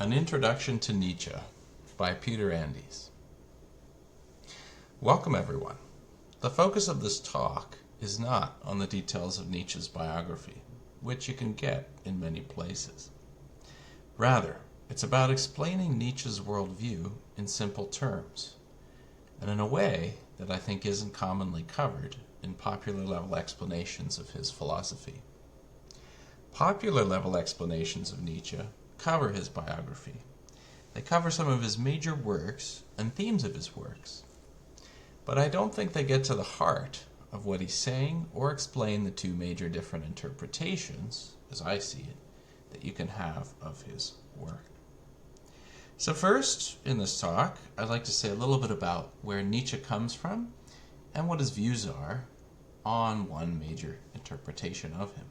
An Introduction to Nietzsche by Peter Andes. Welcome everyone. The focus of this talk is not on the details of Nietzsche's biography, which you can get in many places. Rather, it's about explaining Nietzsche's worldview in simple terms, and in a way that I think isn't commonly covered in popular level explanations of his philosophy. Popular level explanations of Nietzsche cover his biography. They cover some of his major works and themes of his works. But I don't think they get to the heart of what he's saying or explain the two major different interpretations, as I see it, that you can have of his work. So first, in this talk, I'd like to say a little bit about where Nietzsche comes from and what his views are on one major interpretation of him.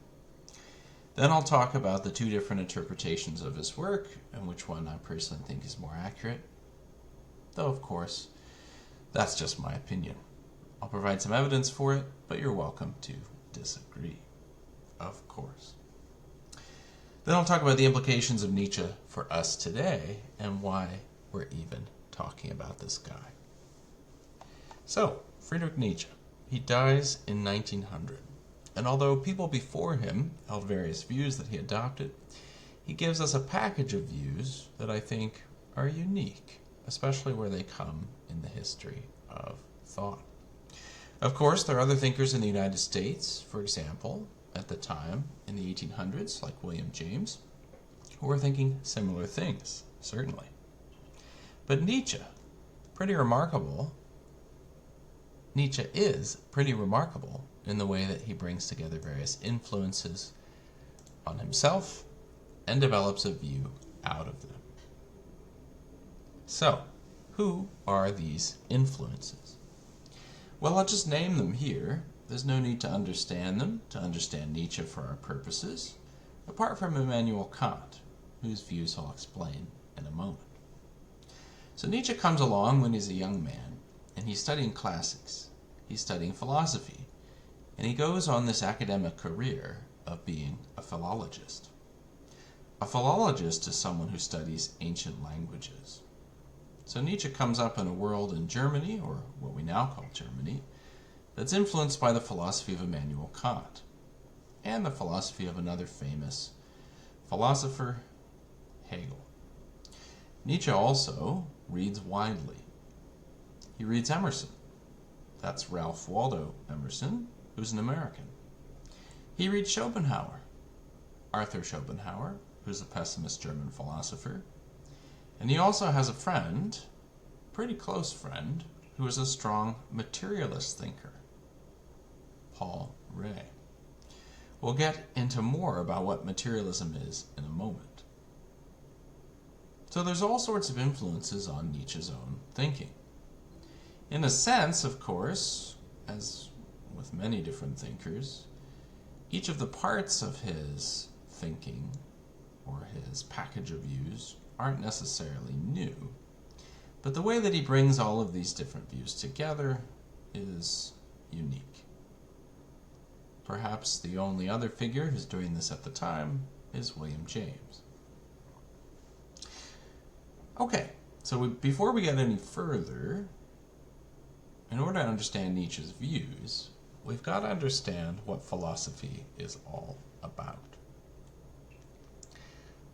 Then I'll talk about the two different interpretations of his work and which one I personally think is more accurate. Though, of course, that's just my opinion. I'll provide some evidence for it, but you're welcome to disagree, of course. Then I'll talk about the implications of Nietzsche for us today and why we're even talking about this guy. So, Friedrich Nietzsche. He dies in 1900. And although people before him held various views that he adopted, he gives us a package of views that I think are unique, especially where they come in the history of thought. Of course, there are other thinkers in the United States, for example, at the time in the 1800s, like William James, who were thinking similar things, certainly. But Nietzsche is pretty remarkable in the way that he brings together various influences on himself and develops a view out of them. So, who are these influences? Well, I'll just name them here. There's no need to understand them, to understand Nietzsche for our purposes, apart from Immanuel Kant, whose views I'll explain in a moment. So Nietzsche comes along when he's a young man, and he's studying classics. He's studying philosophy. And he goes on this academic career of being a philologist. A philologist is someone who studies ancient languages. So Nietzsche comes up in a world in Germany, or what we now call Germany, that's influenced by the philosophy of Immanuel Kant and the philosophy of another famous philosopher, Hegel. Nietzsche also reads widely. He reads Emerson. That's Ralph Waldo Emerson, who's an American. He reads Schopenhauer, Arthur Schopenhauer, who's a pessimist German philosopher. And he also has a friend, pretty close friend, who is a strong materialist thinker, Paul Ray. We'll get into more about what materialism is in a moment. So there's all sorts of influences on Nietzsche's own thinking. In a sense, of course, as with many different thinkers, each of the parts of his thinking or his package of views aren't necessarily new, but the way that he brings all of these different views together is unique. Perhaps the only other figure who's doing this at the time is William James. Okay, so before we get any further, in order to understand Nietzsche's views, we've got to understand what philosophy is all about.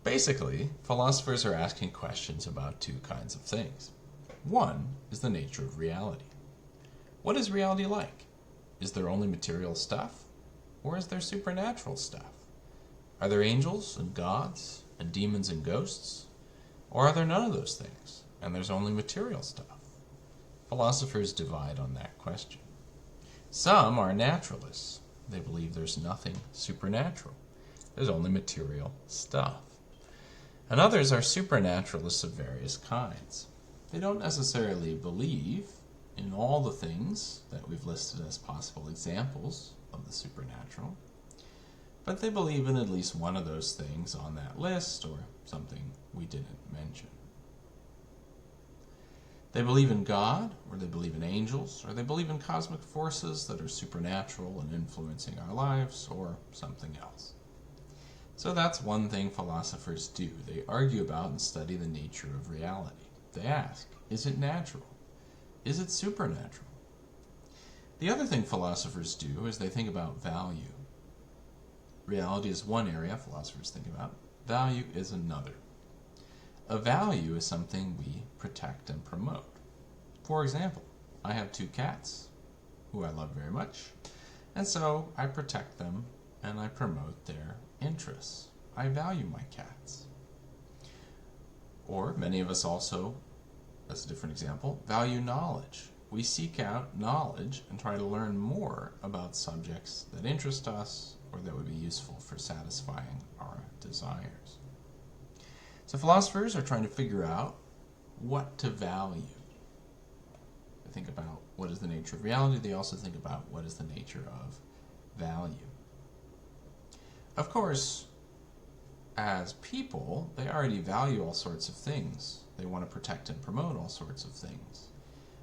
Basically, philosophers are asking questions about two kinds of things. One is the nature of reality. What is reality like? Is there only material stuff? Or is there supernatural stuff? Are there angels and gods and demons and ghosts? Or are there none of those things, and there's only material stuff? Philosophers divide on that question. Some are naturalists. They believe there's nothing supernatural. There's only material stuff. And others are supernaturalists of various kinds. They don't necessarily believe in all the things that we've listed as possible examples of the supernatural, but they believe in at least one of those things on that list, or something we didn't mention. They believe in God, or they believe in angels, or they believe in cosmic forces that are supernatural and influencing our lives, or something else. So that's one thing philosophers do. They argue about and study the nature of reality. They ask, is it natural? Is it supernatural? The other thing philosophers do is they think about value. Reality is one area philosophers think about. Value is another. A value is something we protect and promote. For example, I have 2 cats who I love very much, and so I protect them and I promote their interests. I value my cats. Or many of us also, as a different example, value knowledge. We seek out knowledge and try to learn more about subjects that interest us or that would be useful for satisfying our desires. So philosophers are trying to figure out what to value. They think about what is the nature of reality. They also think about what is the nature of value. Of course, as people, they already value all sorts of things. They want to protect and promote all sorts of things.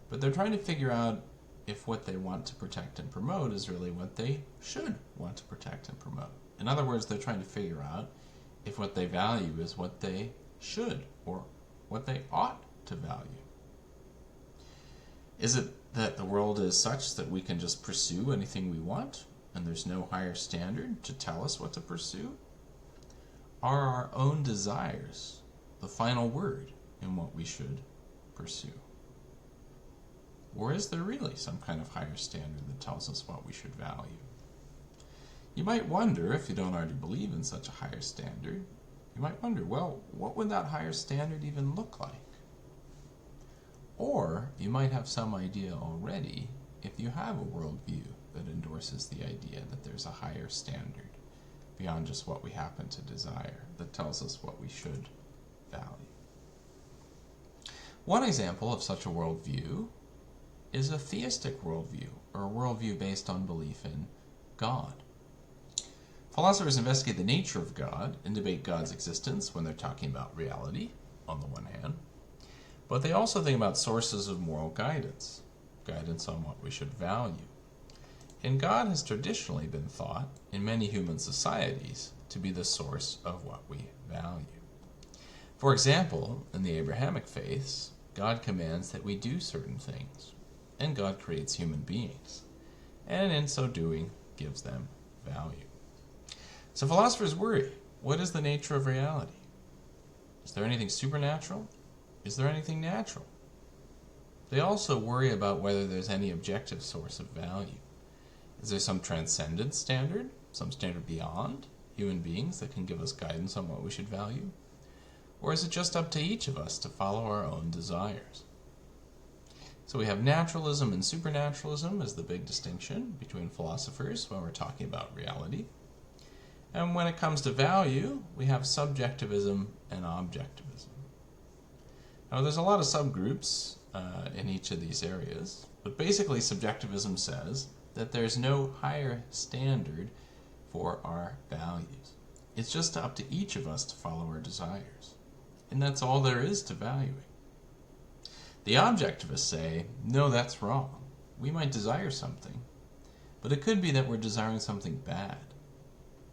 But they're trying to figure out if what they want to protect and promote is really what they should want to protect and promote. In other words, they're trying to figure out if what they value is what they should or what they ought to value. Is it that the world is such that we can just pursue anything we want and there's no higher standard to tell us what to pursue? Are our own desires the final word in what we should pursue? Or is there really some kind of higher standard that tells us what we should value? You might wonder, if you don't already believe in such a higher standard, you might wonder, well, what would that higher standard even look like? Or you might have some idea already if you have a worldview that endorses the idea that there's a higher standard beyond just what we happen to desire, that tells us what we should value. One example of such a worldview is a theistic worldview, or a worldview based on belief in God. Philosophers investigate the nature of God and debate God's existence when they're talking about reality, on the one hand, but they also think about sources of moral guidance, guidance on what we should value. And God has traditionally been thought, in many human societies, to be the source of what we value. For example, in the Abrahamic faiths, God commands that we do certain things, and God creates human beings, and in so doing, gives them value. So philosophers worry, what is the nature of reality? Is there anything supernatural? Is there anything natural? They also worry about whether there's any objective source of value. Is there some transcendent standard, some standard beyond human beings that can give us guidance on what we should value? Or is it just up to each of us to follow our own desires? So we have naturalism and supernaturalism as the big distinction between philosophers when we're talking about reality. And when it comes to value, we have subjectivism and objectivism. Now there's a lot of subgroups in each of these areas, but basically subjectivism says that there's no higher standard for our values. It's just up to each of us to follow our desires. And that's all there is to valuing. The objectivists say, no, that's wrong. We might desire something, but it could be that we're desiring something bad.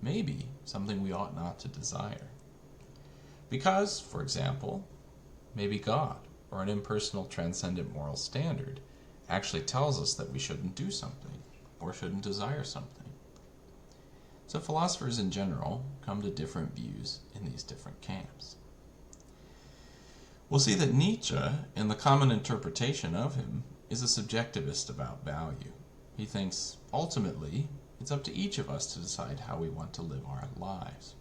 Maybe something we ought not to desire. Because, for example, maybe God, or an impersonal transcendent moral standard, actually tells us that we shouldn't do something, or shouldn't desire something. So philosophers in general come to different views in these different camps. We'll see that Nietzsche, in the common interpretation of him, is a subjectivist about value. He thinks, ultimately, it's up to each of us to decide how we want to live our lives.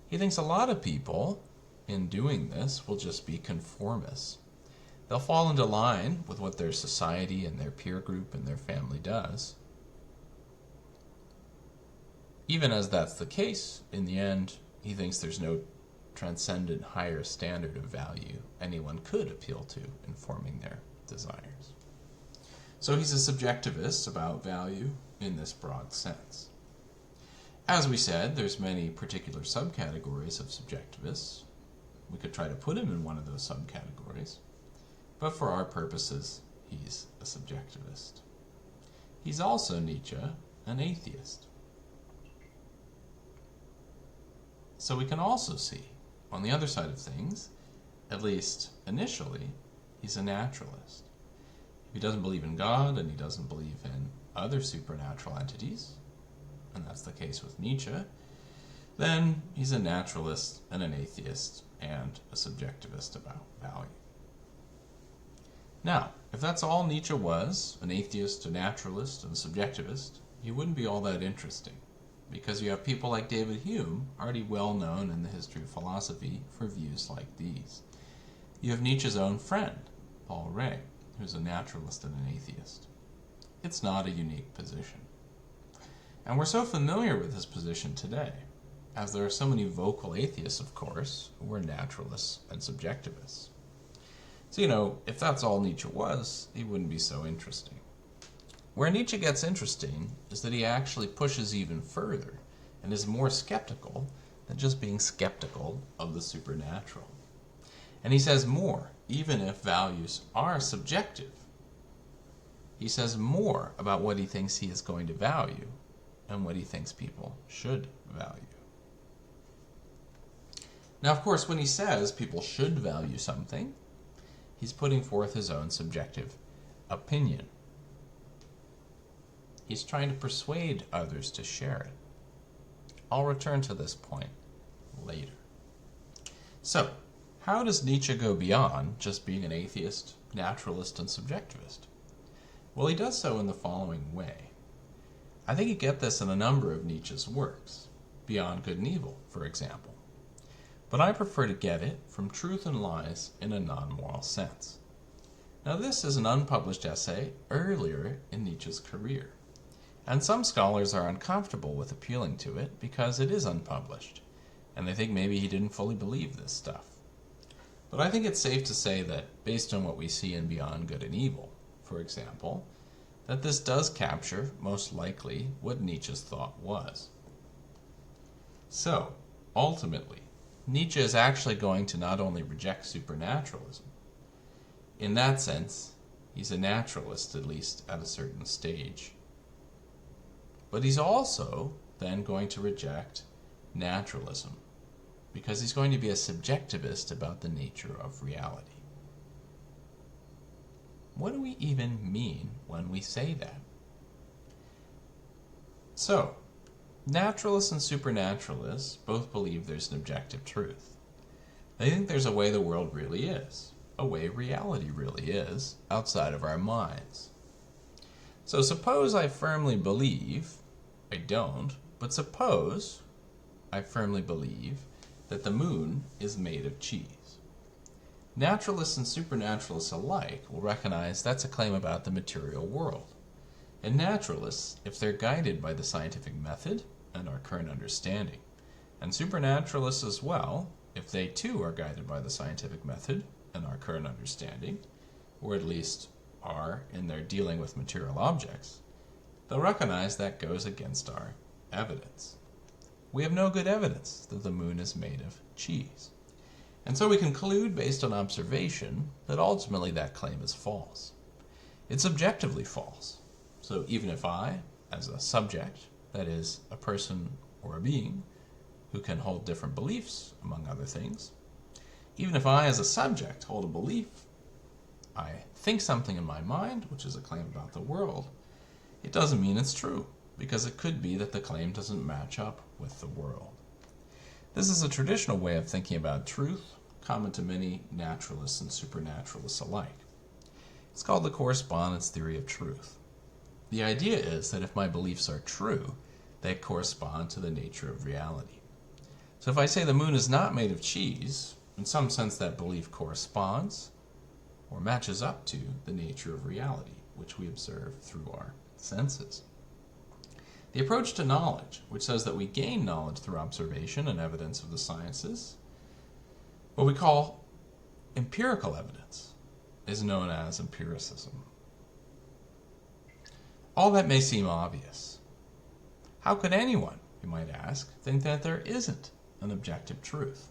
He thinks a lot of people, in doing this, will just be conformists. They'll fall into line with what their society and their peer group and their family does. Even as that's the case, in the end, he thinks there's no transcendent higher standard of value anyone could appeal to in forming their desires. So he's a subjectivist about value in this broad sense. As we said, there's many particular subcategories of subjectivists. We could try to put him in one of those subcategories, but for our purposes, he's a subjectivist. He's also, Nietzsche, an atheist. So we can also see, on the other side of things, at least initially, he's a naturalist. If he doesn't believe in God and he doesn't believe in other supernatural entities, and that's the case with Nietzsche, then he's a naturalist and an atheist and a subjectivist about value. Now, if that's all Nietzsche was, an atheist, a naturalist, and a subjectivist, he wouldn't be all that interesting, because you have people like David Hume, already well known in the history of philosophy for views like these. You have Nietzsche's own friend, Paul Ray, who's a naturalist and an atheist. It's not a unique position. And we're so familiar with his position today, as there are so many vocal atheists, of course, who are naturalists and subjectivists. So, if that's all Nietzsche was, he wouldn't be so interesting. Where Nietzsche gets interesting is that he actually pushes even further and is more skeptical than just being skeptical of the supernatural. And he says more, even if values are subjective. He says more about what he thinks he is going to value and what he thinks people should value. Now, of course, when he says people should value something, he's putting forth his own subjective opinion. He's trying to persuade others to share it. I'll return to this point later. So, how does Nietzsche go beyond just being an atheist, naturalist, and subjectivist? Well, he does so in the following way. I think you get this in a number of Nietzsche's works, Beyond Good and Evil, for example. But I prefer to get it from Truth and Lies in a Non-Moral Sense. Now, this is an unpublished essay earlier in Nietzsche's career, and some scholars are uncomfortable with appealing to it because it is unpublished, and they think maybe he didn't fully believe this stuff. But I think it's safe to say that, based on what we see in Beyond Good and Evil, for example, that this does capture, most likely, what Nietzsche's thought was. So, ultimately, Nietzsche is actually going to not only reject supernaturalism. In that sense, he's a naturalist, at least at a certain stage. But he's also then going to reject naturalism, because he's going to be a subjectivist about the nature of reality. What do we even mean when we say that? So, naturalists and supernaturalists both believe there's an objective truth. They think there's a way the world really is, a way reality really is, outside of our minds. So suppose I firmly believe, I don't, but suppose I firmly believe that the moon is made of cheese. Naturalists and supernaturalists alike will recognize that's a claim about the material world. And naturalists, if they're guided by the scientific method and our current understanding, and supernaturalists as well, if they too are guided by the scientific method and our current understanding, or at least are in their dealing with material objects, they'll recognize that goes against our evidence. We have no good evidence that the moon is made of cheese. And so we conclude, based on observation, that ultimately that claim is false. It's objectively false. So even if I, as a subject, that is, a person or a being, who can hold different beliefs, among other things, even if I, as a subject, hold a belief, I think something in my mind, which is a claim about the world, it doesn't mean it's true, because it could be that the claim doesn't match up with the world. This is a traditional way of thinking about truth, common to many naturalists and supernaturalists alike. It's called the correspondence theory of truth. The idea is that if my beliefs are true, they correspond to the nature of reality. So if I say the moon is not made of cheese, in some sense that belief corresponds or matches up to the nature of reality, which we observe through our senses. The approach to knowledge, which says that we gain knowledge through observation and evidence of the sciences, what we call empirical evidence, is known as empiricism. All that may seem obvious. How could anyone, you might ask, think that there isn't an objective truth?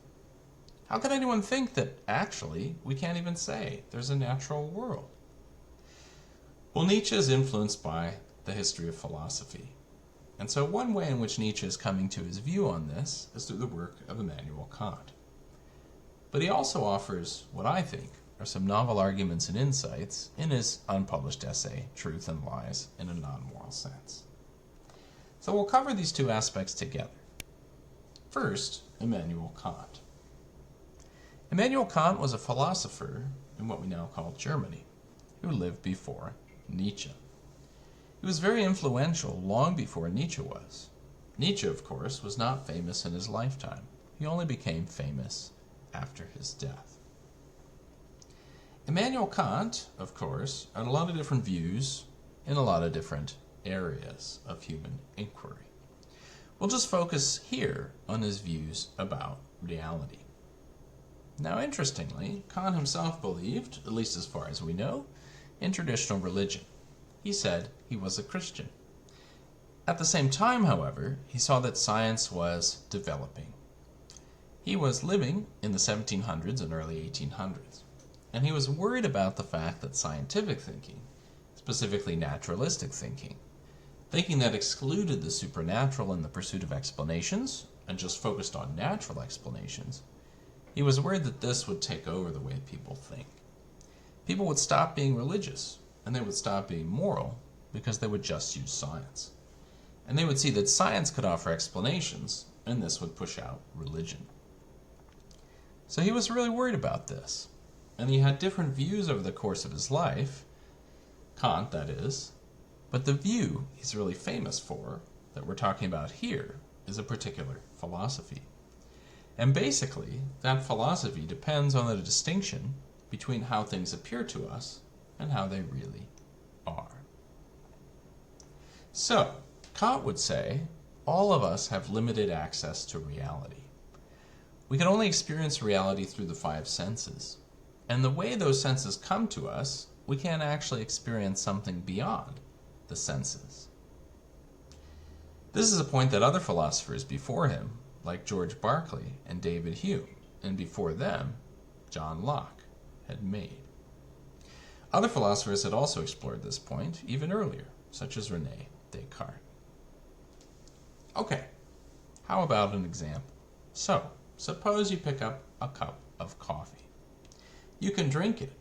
How could anyone think that, actually, we can't even say there's a natural world? Well, Nietzsche is influenced by the history of philosophy. And so one way in which Nietzsche is coming to his view on this is through the work of Immanuel Kant. But he also offers what I think are some novel arguments and insights in his unpublished essay, Truth and Lies in a Non-Moral Sense. So we'll cover these two aspects together. First, Immanuel Kant. Immanuel Kant was a philosopher in what we now call Germany, who lived before Nietzsche. He was very influential long before Nietzsche was. Nietzsche, of course, was not famous in his lifetime. He only became famous after his death. Immanuel Kant, of course, had a lot of different views in a lot of different areas of human inquiry. We'll just focus here on his views about reality. Now, interestingly, Kant himself believed, at least as far as we know, in traditional religion. He said he was a Christian. At the same time, however, he saw that science was developing. He was living in the 1700s and early 1800s, and he was worried about the fact that scientific thinking, specifically naturalistic thinking that excluded the supernatural in the pursuit of explanations and just focused on natural explanations, he was worried that this would take over the way people think. People would stop being religious, and they would stop being moral because they would just use science. And they would see that science could offer explanations, and this would push out religion. So he was really worried about this, and he had different views over the course of his life, Kant, that is, but the view he's really famous for, that we're talking about here, is a particular philosophy. And basically, that philosophy depends on the distinction between how things appear to us and how they really are. So, Kant would say, all of us have limited access to reality. We can only experience reality through the five senses. And the way those senses come to us, we can't actually experience something beyond the senses. This is a point that other philosophers before him, like George Berkeley and David Hume, and before them, John Locke, had made. Other philosophers had also explored this point even earlier, such as René Descartes. Okay, how about an example? So, suppose you pick up a cup of coffee. You can drink it.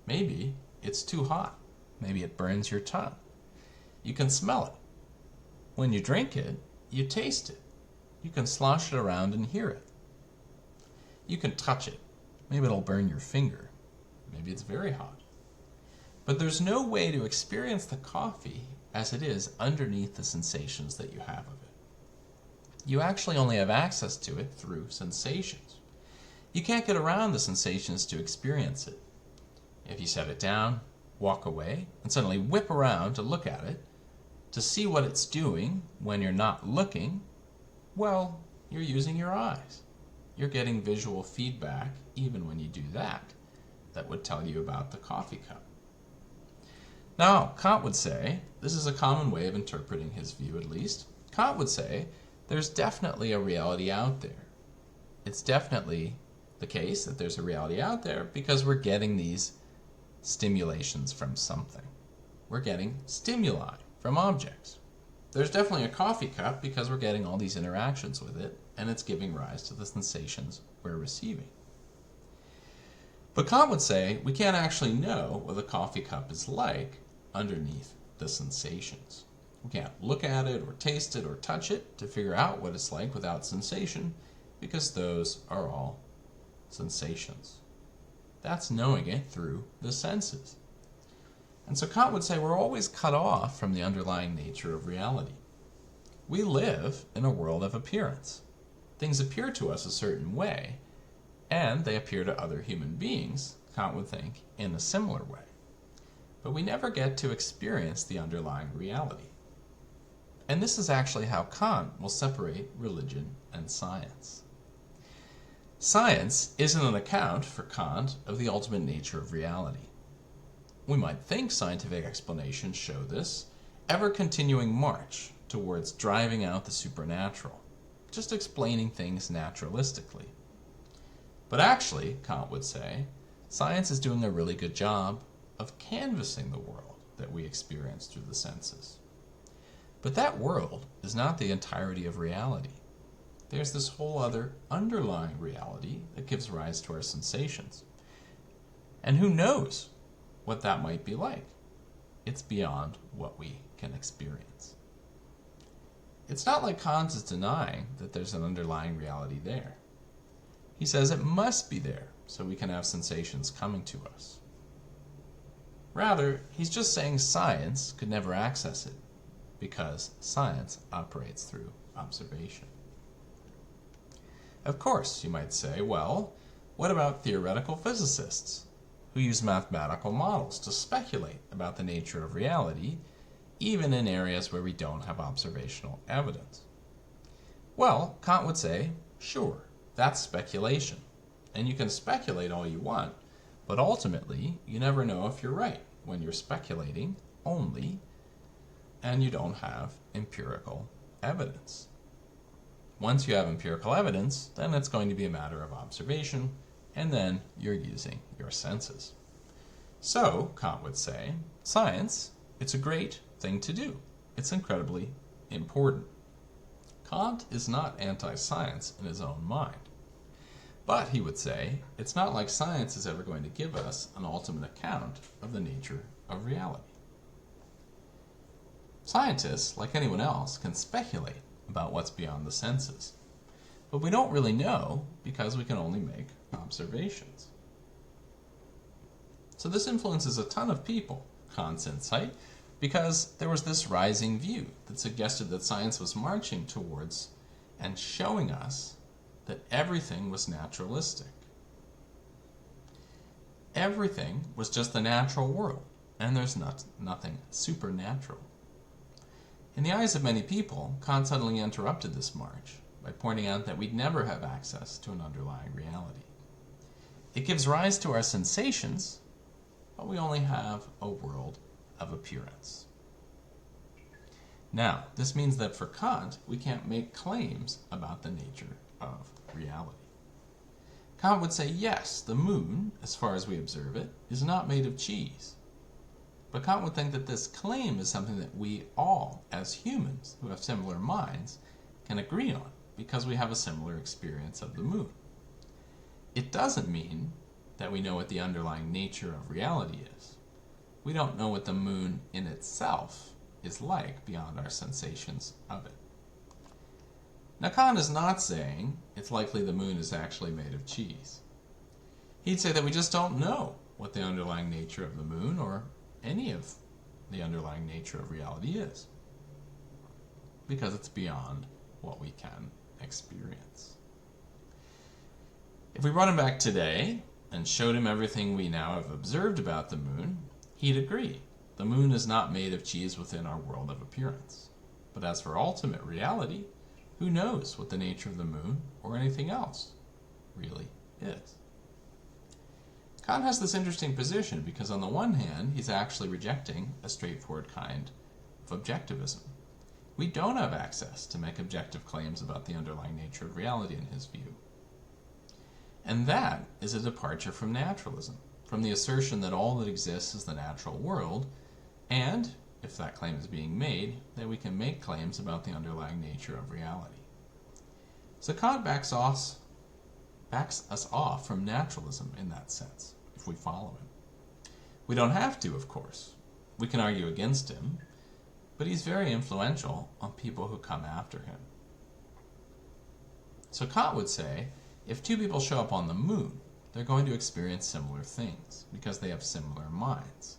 Maybe it's too hot. Maybe it burns your tongue. You can smell it. When you drink it, you taste it. You can slosh it around and hear it. You can touch it. Maybe it'll burn your finger. Maybe it's very hot. But there's no way to experience the coffee as it is underneath the sensations that you have of it. You actually only have access to it through sensations. You can't get around the sensations to experience it. If you set it down, walk away, and suddenly whip around to look at it, to see what it's doing when you're not looking, well, you're using your eyes. You're getting visual feedback even when you do that. That would tell you about the coffee cup. Now, Kant would say, this is a common way of interpreting his view at least, Kant would say, there's definitely a reality out there. It's definitely the case that there's a reality out there because we're getting these stimulations from something. We're getting stimuli from objects. There's definitely a coffee cup because we're getting all these interactions with it, and it's giving rise to the sensations we're receiving. But Kant would say we can't actually know what a coffee cup is like underneath the sensations. We can't look at it or taste it or touch it to figure out what it's like without sensation, because those are all sensations. That's knowing it through the senses. And so Kant would say we're always cut off from the underlying nature of reality. We live in a world of appearance. Things appear to us a certain way, and they appear to other human beings, Kant would think, in a similar way. But we never get to experience the underlying reality. And this is actually how Kant will separate religion and science. Science isn't an account, for Kant, of the ultimate nature of reality. We might think scientific explanations show this ever-continuing march towards driving out the supernatural, just explaining things naturalistically. But actually, Kant would say, science is doing a really good job of canvassing the world that we experience through the senses. But that world is not the entirety of reality. There's this whole other underlying reality that gives rise to our sensations. And who knows what that might be like? It's beyond what we can experience. It's not like Kant is denying that there's an underlying reality there. He says it must be there so we can have sensations coming to us. Rather, he's just saying science could never access it because science operates through observation. Of course, you might say, well, what about theoretical physicists who use mathematical models to speculate about the nature of reality, even in areas where we don't have observational evidence? Well, Kant would say, sure, that's speculation. And you can speculate all you want, but ultimately, you never know if you're right when you're speculating only and you don't have empirical evidence. Once you have empirical evidence, then it's going to be a matter of observation, and then you're using your senses. So, Kant would say, science, it's a great thing to do. It's incredibly important. Kant is not anti-science in his own mind. But, he would say, it's not like science is ever going to give us an ultimate account of the nature of reality. Scientists, like anyone else, can speculate about what's beyond the senses. But we don't really know because we can only make observations. So this influences a ton of people, Kant's insight, because there was this rising view that suggested that science was marching towards and showing us that everything was naturalistic. Everything was just the natural world, and there's nothing supernatural. In the eyes of many people, Kant suddenly interrupted this march by pointing out that we'd never have access to an underlying reality. It gives rise to our sensations, but we only have a world of appearance. Now, this means that for Kant, we can't make claims about the nature of reality. Kant would say, yes, the moon, as far as we observe it, is not made of cheese. But Kant would think that this claim is something that we all, as humans who have similar minds, can agree on because we have a similar experience of the moon. It doesn't mean that we know what the underlying nature of reality is. We don't know what the moon in itself is like beyond our sensations of it. Now, Kant is not saying it's likely the moon is actually made of cheese. He'd say that we just don't know what the underlying nature of the moon or any of the underlying nature of reality is, because it's beyond what we can experience. If we brought him back today and showed him everything we now have observed about the moon, he'd agree. The moon is not made of cheese within our world of appearance. But as for ultimate reality, who knows what the nature of the moon or anything else really is? Kant has this interesting position because on the one hand, he's actually rejecting a straightforward kind of objectivism. We don't have access to make objective claims about the underlying nature of reality in his view. And that is a departure from naturalism, from the assertion that all that exists is the natural world, and, if that claim is being made, that we can make claims about the underlying nature of reality. So Kant backs us off from naturalism in that sense, if we follow him. We don't have to, of course. We can argue against him, but he's very influential on people who come after him. So Kant would say, if two people show up on the moon, they're going to experience similar things because they have similar minds.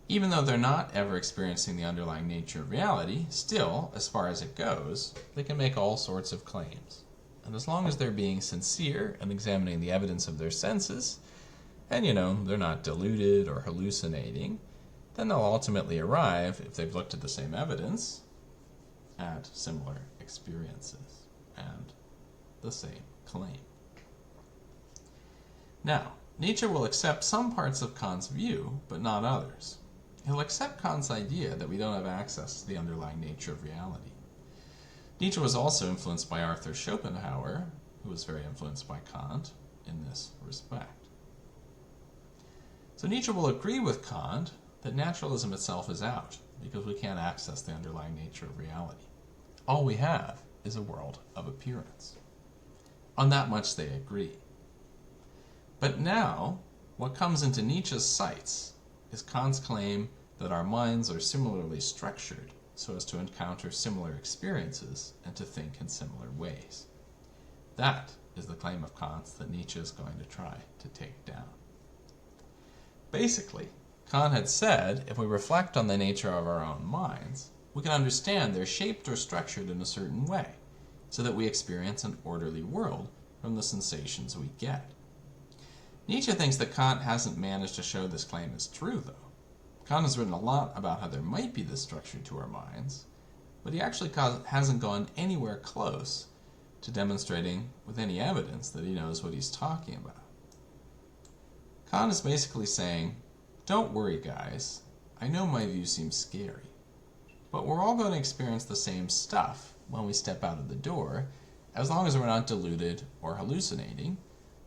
Even though they're not ever experiencing the underlying nature of reality, still, as far as it goes, they can make all sorts of claims. And as long as they're being sincere and examining the evidence of their senses, and they're not deluded or hallucinating, then they'll ultimately arrive, if they've looked at the same evidence, at similar experiences and the same claim. Now, Nietzsche will accept some parts of Kant's view, but not others. He'll accept Kant's idea that we don't have access to the underlying nature of reality. Nietzsche was also influenced by Arthur Schopenhauer, who was very influenced by Kant in this respect. So Nietzsche will agree with Kant that naturalism itself is out, because we can't access the underlying nature of reality. All we have is a world of appearance. On that much they agree. But now, what comes into Nietzsche's sights is Kant's claim that our minds are similarly structured so as to encounter similar experiences and to think in similar ways. That is the claim of Kant's that Nietzsche is going to try to take down. Basically, Kant had said if we reflect on the nature of our own minds, we can understand they're shaped or structured in a certain way, so that we experience an orderly world from the sensations we get. Nietzsche thinks that Kant hasn't managed to show this claim is true, though. Kant has written a lot about how there might be this structure to our minds, but he actually hasn't gone anywhere close to demonstrating with any evidence that he knows what he's talking about. Kant is basically saying, don't worry guys, I know my view seems scary, but we're all going to experience the same stuff when we step out of the door, as long as we're not deluded or hallucinating,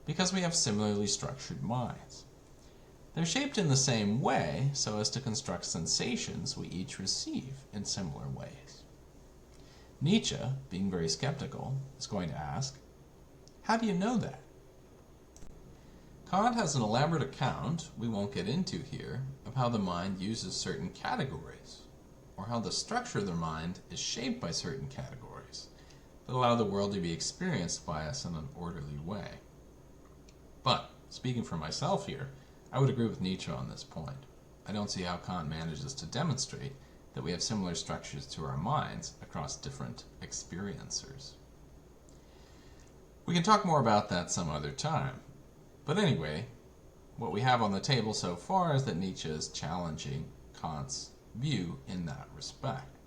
because we have similarly structured minds. They're shaped in the same way so as to construct sensations we each receive in similar ways. Nietzsche, being very skeptical, is going to ask, how do you know that? Kant has an elaborate account, we won't get into here, of how the mind uses certain categories, or how the structure of the mind is shaped by certain categories that allow the world to be experienced by us in an orderly way. But, speaking for myself here, I would agree with Nietzsche on this point. I don't see how Kant manages to demonstrate that we have similar structures to our minds across different experiencers. We can talk more about that some other time. But anyway, what we have on the table so far is that Nietzsche is challenging Kant's view in that respect.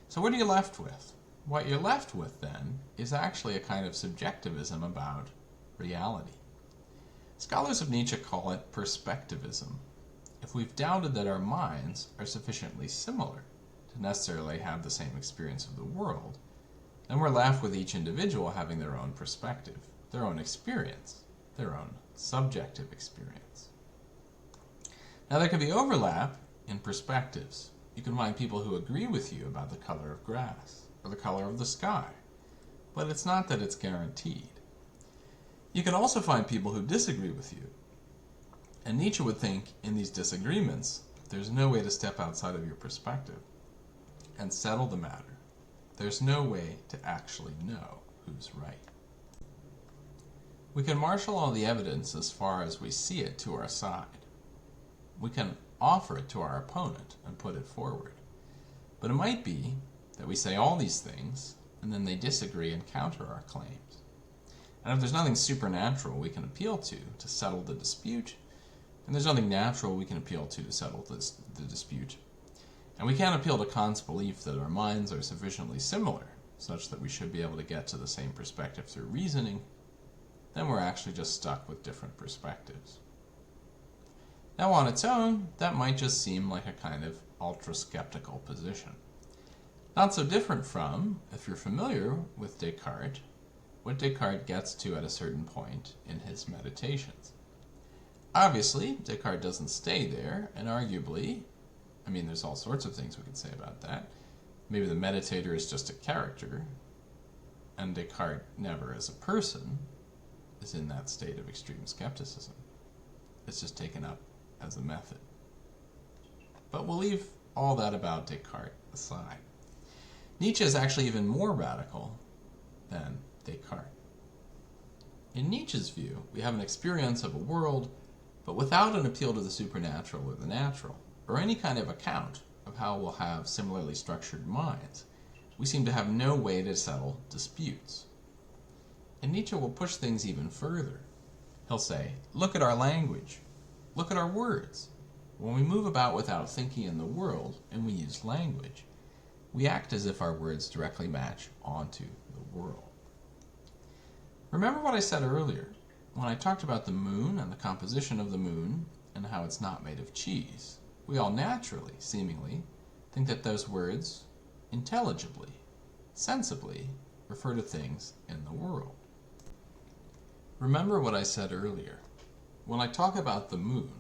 So what are you left with? What you're left with, then, is actually a kind of subjectivism about reality. Scholars of Nietzsche call it perspectivism. If we've doubted that our minds are sufficiently similar to necessarily have the same experience of the world, then we're left with each individual having their own perspective, their own experience, their own subjective experience. Now there can be overlap in perspectives. You can find people who agree with you about the color of grass or the color of the sky, but it's not that it's guaranteed. You can also find people who disagree with you, and Nietzsche would think in these disagreements there's no way to step outside of your perspective and settle the matter. There's no way to actually know who's right. We can marshal all the evidence as far as we see it to our side. We can offer it to our opponent and put it forward. But it might be that we say all these things and then they disagree and counter our claims. And if there's nothing supernatural we can appeal to settle the dispute, then there's nothing natural we can appeal to settle the dispute. And we can't appeal to Kant's belief that our minds are sufficiently similar such that we should be able to get to the same perspective through reasoning, then we're actually just stuck with different perspectives. Now on its own, that might just seem like a kind of ultra-skeptical position. Not so different from, if you're familiar with Descartes, what Descartes gets to at a certain point in his meditations. Obviously, Descartes doesn't stay there, and arguably, there's all sorts of things we could say about that. Maybe the meditator is just a character, and Descartes never as a person is in that state of extreme skepticism. It's just taken up as a method. But we'll leave all that about Descartes aside. Nietzsche is actually even more radical than Descartes. In Nietzsche's view, we have an experience of a world, but without an appeal to the supernatural or the natural, or any kind of account of how we'll have similarly structured minds. We seem to have no way to settle disputes. And Nietzsche will push things even further. He'll say, look at our language. Look at our words. When we move about without thinking in the world, and we use language, we act as if our words directly match onto the world. Remember what I said earlier, when I talked about the moon and the composition of the moon, and how it's not made of cheese. We all naturally, seemingly, think that those words, intelligibly, sensibly, refer to things in the world. Remember what I said earlier. When I talk about the moon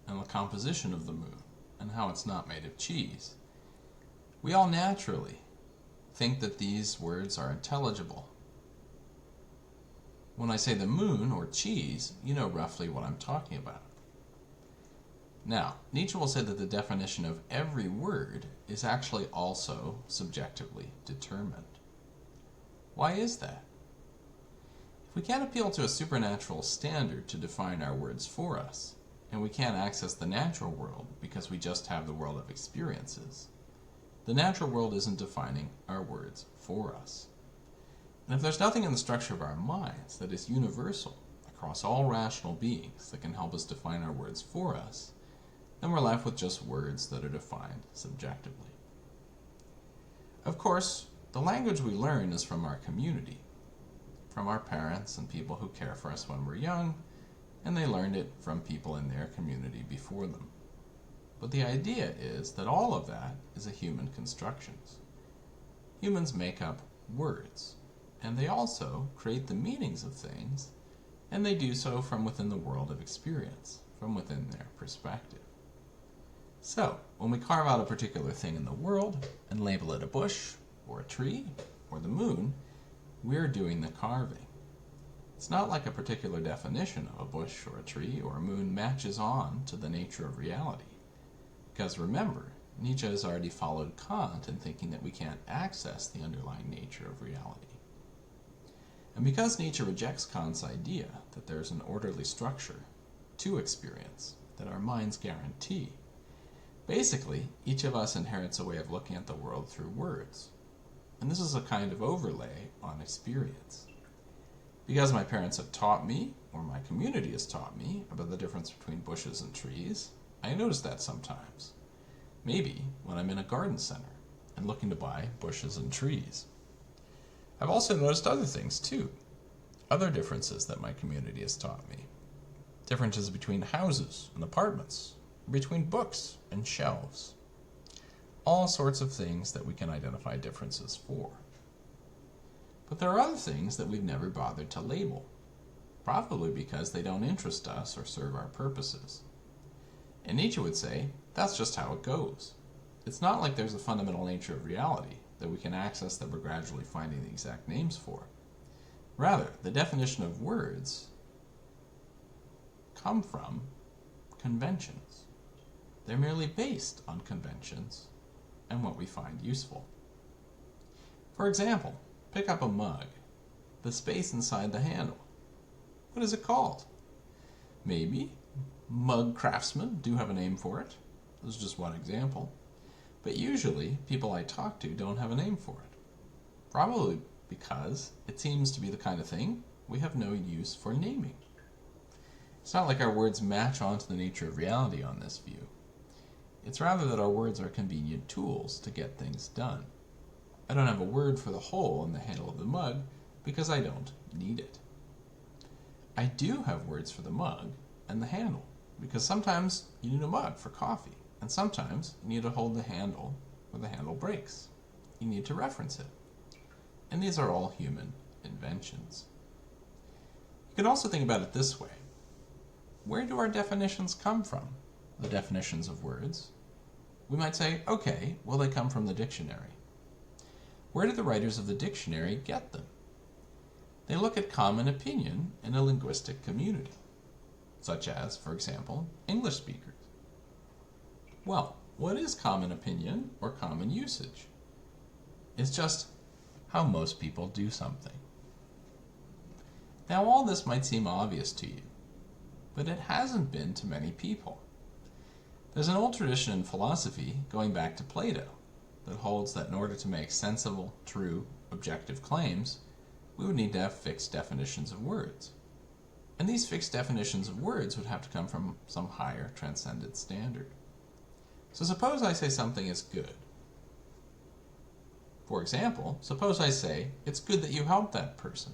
and the composition of the moon and how it's not made of cheese, We all naturally think that these words are intelligible. When I say the moon or cheese, you know roughly what I'm talking about. Now, Nietzsche will say that the definition of every word is actually also subjectively determined. Why is that? If we can't appeal to a supernatural standard to define our words for us, and we can't access the natural world because we just have the world of experiences, the natural world isn't defining our words for us. And if there's nothing in the structure of our minds that is universal across all rational beings that can help us define our words for us, then we're left with just words that are defined subjectively. Of course, the language we learn is from our community, from our parents and people who care for us when we're young, and they learned it from people in their community before them. But the idea is that all of that is a human construction. Humans make up words, and they also create the meanings of things, and they do so from within the world of experience, from within their perspective. So, when we carve out a particular thing in the world and label it a bush, or a tree, or the moon, we're doing the carving. It's not like a particular definition of a bush or a tree or a moon matches on to the nature of reality. Because remember, Nietzsche has already followed Kant in thinking that we can't access the underlying nature of reality. And because Nietzsche rejects Kant's idea that there's an orderly structure to experience that our minds guarantee, basically, each of us inherits a way of looking at the world through words. And this is a kind of overlay on experience. Because my parents have taught me, or my community has taught me, about the difference between bushes and trees, I notice that sometimes. Maybe when I'm in a garden center and looking to buy bushes and trees. I've also noticed other things too. Other differences that my community has taught me. Differences between houses and apartments, between books and shelves. All sorts of things that we can identify differences for. But there are other things that we've never bothered to label, probably because they don't interest us or serve our purposes. And Nietzsche would say, that's just how it goes. It's not like there's a fundamental nature of reality that we can access that we're gradually finding the exact names for. Rather, the definition of words come from conventions. They're merely based on conventions and what we find useful. For example, pick up a mug, the space inside the handle. What is it called? Maybe mug craftsmen do have a name for it. This is just one example. But usually, people I talk to don't have a name for it. Probably because it seems to be the kind of thing we have no use for naming. It's not like our words match onto the nature of reality on this view. It's rather that our words are convenient tools to get things done. I don't have a word for the hole in the handle of the mug because I don't need it. I do have words for the mug and the handle because sometimes you need a mug for coffee and sometimes you need to hold the handle where the handle breaks. You need to reference it. And these are all human inventions. You can also think about it this way. Where do our definitions come from? The definitions of words. We might say, okay, well they come from the dictionary. Where do the writers of the dictionary get them? They look at common opinion in a linguistic community, such as, for example, English speakers. Well, what is common opinion or common usage? It's just how most people do something. Now all this might seem obvious to you, but it hasn't been to many people. There's an old tradition in philosophy going back to Plato that holds that in order to make sensible, true, objective claims, we would need to have fixed definitions of words. And these fixed definitions of words would have to come from some higher transcendent standard. So suppose I say something is good. For example, suppose I say, it's good that you helped that person.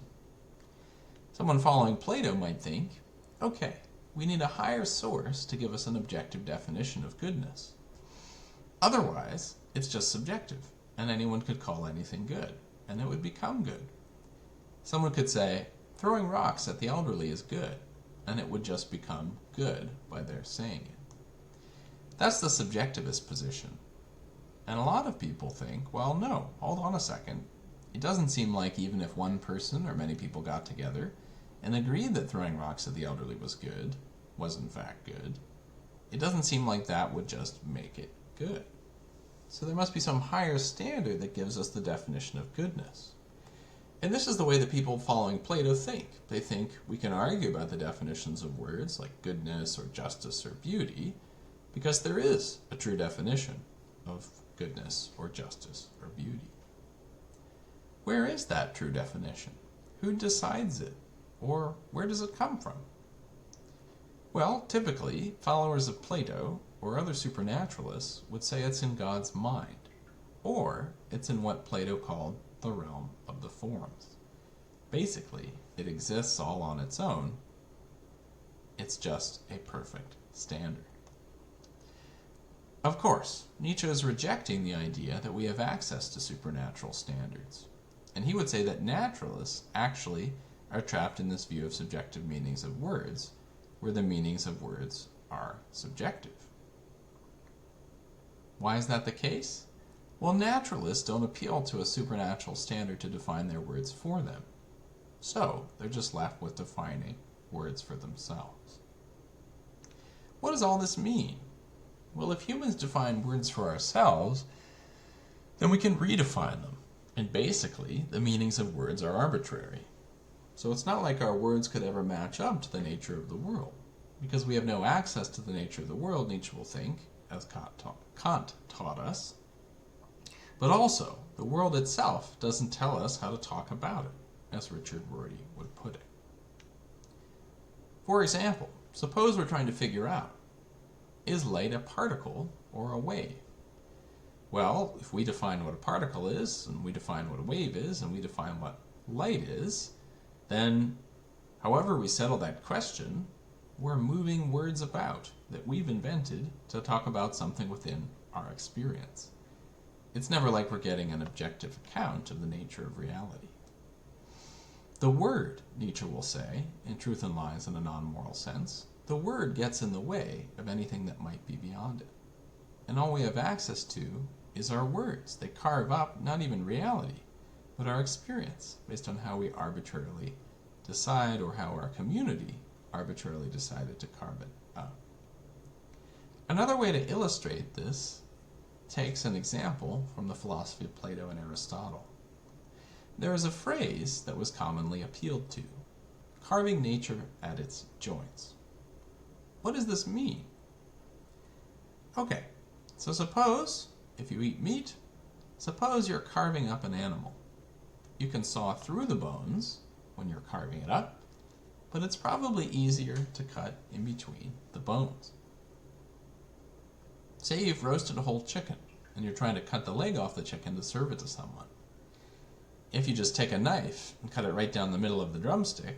Someone following Plato might think, okay, we need a higher source to give us an objective definition of goodness. Otherwise, it's just subjective, and anyone could call anything good, and it would become good. Someone could say, throwing rocks at the elderly is good, and it would just become good by their saying it. That's the subjectivist position. And a lot of people think, well, no, hold on a second. It doesn't seem like even if one person or many people got together and agreed that throwing rocks at the elderly was in fact good, it doesn't seem like that would just make it good. So there must be some higher standard that gives us the definition of goodness. And this is the way that people following Plato think. They think we can argue about the definitions of words like goodness or justice or beauty because there is a true definition of goodness or justice or beauty. Where is that true definition? Who decides it? Or where does it come from? Well, typically, followers of Plato or other supernaturalists would say it's in God's mind, or it's in what Plato called the realm of the forms. Basically, it exists all on its own. It's just a perfect standard. Of course, Nietzsche is rejecting the idea that we have access to supernatural standards. And he would say that naturalists actually are trapped in this view of subjective meanings of words, where the meanings of words are subjective. Why is that the case? Well, naturalists don't appeal to a supernatural standard to define their words for them. So, they're just left with defining words for themselves. What does all this mean? Well, if humans define words for ourselves, then we can redefine them. And basically, the meanings of words are arbitrary. So it's not like our words could ever match up to the nature of the world. Because we have no access to the nature of the world, Nietzsche will think, as Kant taught us. But also, the world itself doesn't tell us how to talk about it, as Richard Rorty would put it. For example, suppose we're trying to figure out, is light a particle or a wave? Well, if we define what a particle is, and we define what a wave is, and we define what light is, then however we settle that question, we're moving words about that we've invented to talk about something within our experience. It's never like we're getting an objective account of the nature of reality. The word, Nietzsche will say, in Truth and Lies in a non-moral sense, the word gets in the way of anything that might be beyond it. And all we have access to is our words. They carve up not even reality, but our experience based on how we arbitrarily decide or how our community arbitrarily decided to carve it up. Another way to illustrate this takes an example from the philosophy of Plato and Aristotle. There is a phrase that was commonly appealed to, carving nature at its joints. What does this mean? Okay, so suppose, if you eat meat, suppose you're carving up an animal. You can saw through the bones when you're carving it up, but it's probably easier to cut in between the bones. Say you've roasted a whole chicken, and you're trying to cut the leg off the chicken to serve it to someone. If you just take a knife and cut it right down the middle of the drumstick,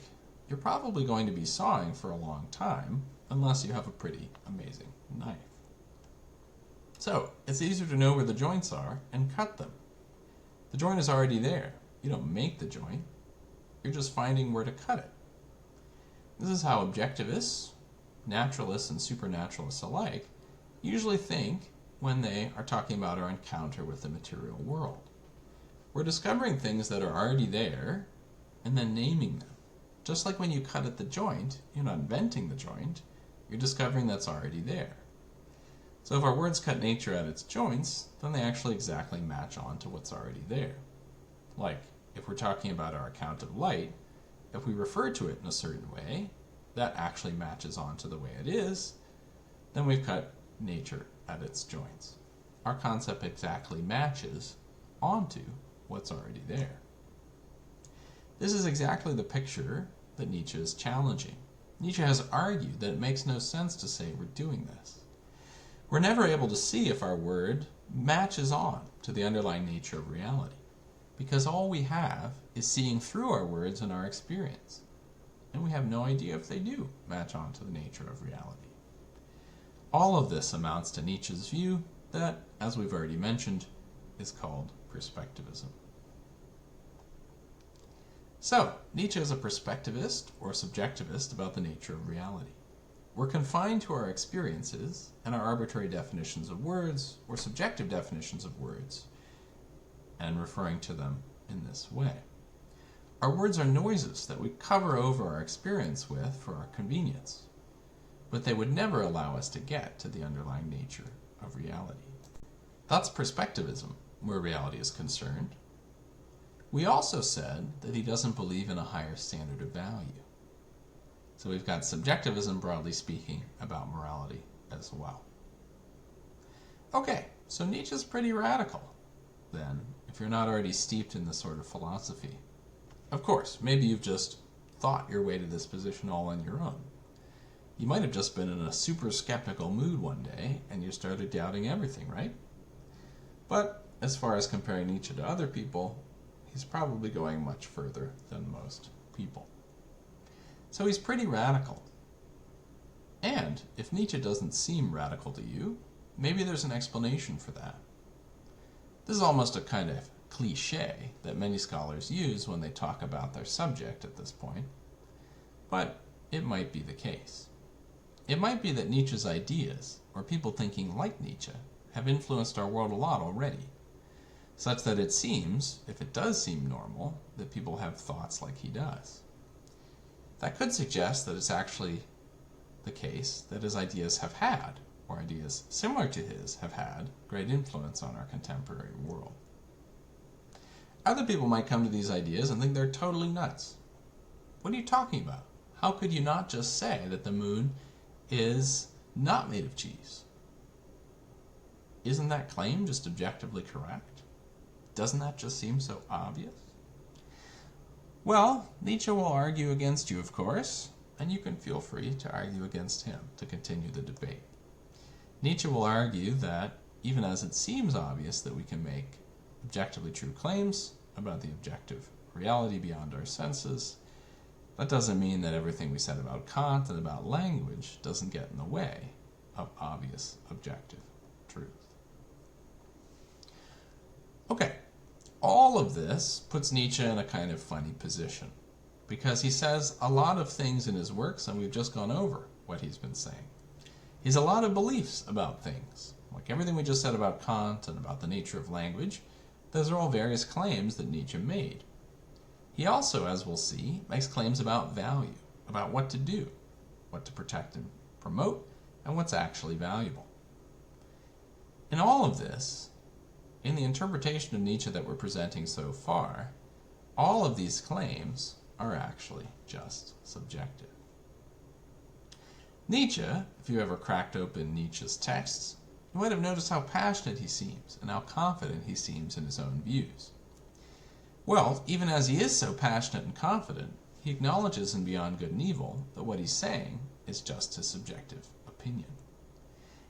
you're probably going to be sawing for a long time, unless you have a pretty amazing knife. So, it's easier to know where the joints are and cut them. The joint is already there. You don't make the joint. You're just finding where to cut it. This is how objectivists, naturalists, and supernaturalists alike usually think when they are talking about our encounter with the material world. We're discovering things that are already there and then naming them. Just like when you cut at the joint, you're not inventing the joint, you're discovering that's already there. So if our words cut nature at its joints, then they actually exactly match on to what's already there. Like, if we're talking about our account of light, if we refer to it in a certain way, that actually matches on to the way it is, then we've cut nature at its joints. Our concept exactly matches onto what's already there. This is exactly the picture that Nietzsche is challenging. Nietzsche has argued that it makes no sense to say we're doing this. We're never able to see if our word matches on to the underlying nature of reality, because all we have is seeing through our words and our experience, and we have no idea if they do match on to the nature of reality. All of this amounts to Nietzsche's view that, as we've already mentioned, is called perspectivism. So, Nietzsche is a perspectivist or subjectivist about the nature of reality. we're confined to our experiences and our arbitrary definitions of words or subjective definitions of words, and referring to them in this way. Our words are noises that we cover over our experience with for our convenience, but they would never allow us to get to the underlying nature of reality. That's perspectivism, where reality is concerned. We also said that he doesn't believe in a higher standard of value. So we've got subjectivism, broadly speaking, about morality as well. Okay, so Nietzsche's pretty radical, then, if you're not already steeped in this sort of philosophy. Of course, maybe you've just thought your way to this position all on your own. You might have just been in a super skeptical mood one day, and you started doubting everything, right? But as far as comparing Nietzsche to other people, he's probably going much further than most people. So he's pretty radical. And if Nietzsche doesn't seem radical to you, maybe there's an explanation for that. This is almost a kind of cliché that many scholars use when they talk about their subject at this point, but it might be the case. It might be that Nietzsche's ideas, or people thinking like Nietzsche, have influenced our world a lot already, such that it seems, if it does seem normal, that people have thoughts like he does. That could suggest that it's actually the case that his ideas have had, or ideas similar to his have had, great influence on our contemporary world. Other people might come to these ideas and think they're totally nuts. What are you talking about? How could you not just say that the moon is not made of cheese? Isn't that claim just objectively correct? Doesn't that just seem so obvious? Well, Nietzsche will argue against you, of course, and you can feel free to argue against him to continue the debate. Nietzsche will argue that, even as it seems obvious that we can make objectively true claims about the objective reality beyond our senses, that doesn't mean that everything we said about Kant and about language doesn't get in the way of obvious objective truth. Okay, all of this puts Nietzsche in a kind of funny position, because he says a lot of things in his works, and we've just gone over what he's been saying. He has a lot of beliefs about things, like everything we just said about Kant and about the nature of language. Those are all various claims that Nietzsche made. He also, as we'll see, makes claims about value, about what to do, what to protect and promote, and what's actually valuable. In all of this, in the interpretation of Nietzsche that we're presenting so far, all of these claims are actually just subjective. Nietzsche, if you ever cracked open Nietzsche's texts, you might have noticed how passionate he seems and how confident he seems in his own views. Well, even as he is so passionate and confident, he acknowledges in Beyond Good and Evil that what he's saying is just his subjective opinion.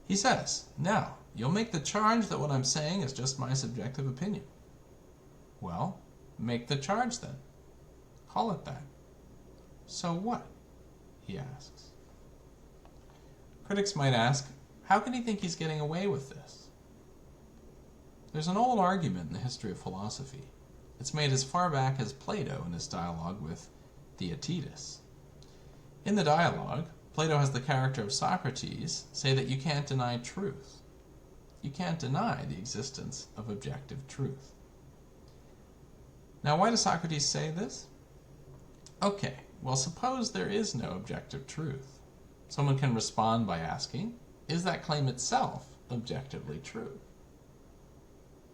He says, now, you'll make the charge that what I'm saying is just my subjective opinion. Well, make the charge then. Call it that. So what? He asks. Critics might ask, how can he think he's getting away with this? There's an old argument in the history of philosophy. It's made as far back as Plato in his dialogue with Theaetetus. In the dialogue, Plato has the character of Socrates say that you can't deny truth. You can't deny the existence of objective truth. Now, why does Socrates say this? Okay, well, suppose there is no objective truth. Someone can respond by asking, is that claim itself objectively true?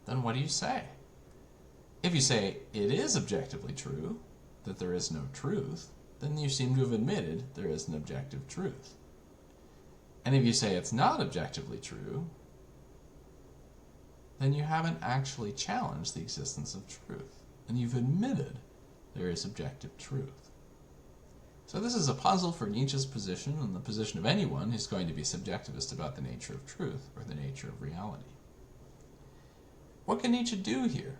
Then what do you say? If you say it is objectively true, that there is no truth, then you seem to have admitted there is an objective truth. And if you say it's not objectively true, then you haven't actually challenged the existence of truth, and you've admitted there is objective truth. So this is a puzzle for Nietzsche's position and the position of anyone who's going to be subjectivist about the nature of truth or the nature of reality. What can Nietzsche do here?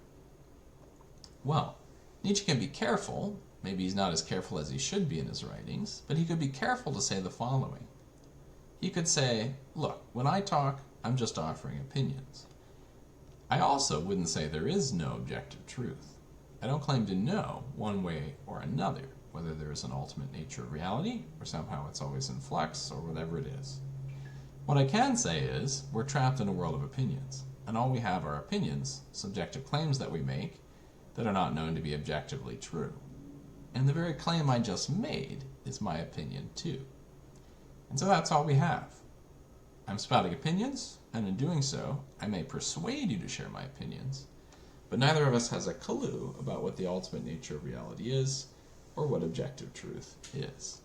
Well, Nietzsche can be careful. Maybe he's not as careful as he should be in his writings, but he could be careful to say the following. He could say, look, when I talk, I'm just offering opinions. I also wouldn't say there is no objective truth. I don't claim to know one way or another whether there is an ultimate nature of reality, or somehow it's always in flux, or whatever it is. What I can say is, we're trapped in a world of opinions, and all we have are opinions, subjective claims that we make, that are not known to be objectively true. And the very claim I just made is my opinion too. And so that's all we have. I'm spouting opinions, and in doing so, I may persuade you to share my opinions, but neither of us has a clue about what the ultimate nature of reality is, or what objective truth is.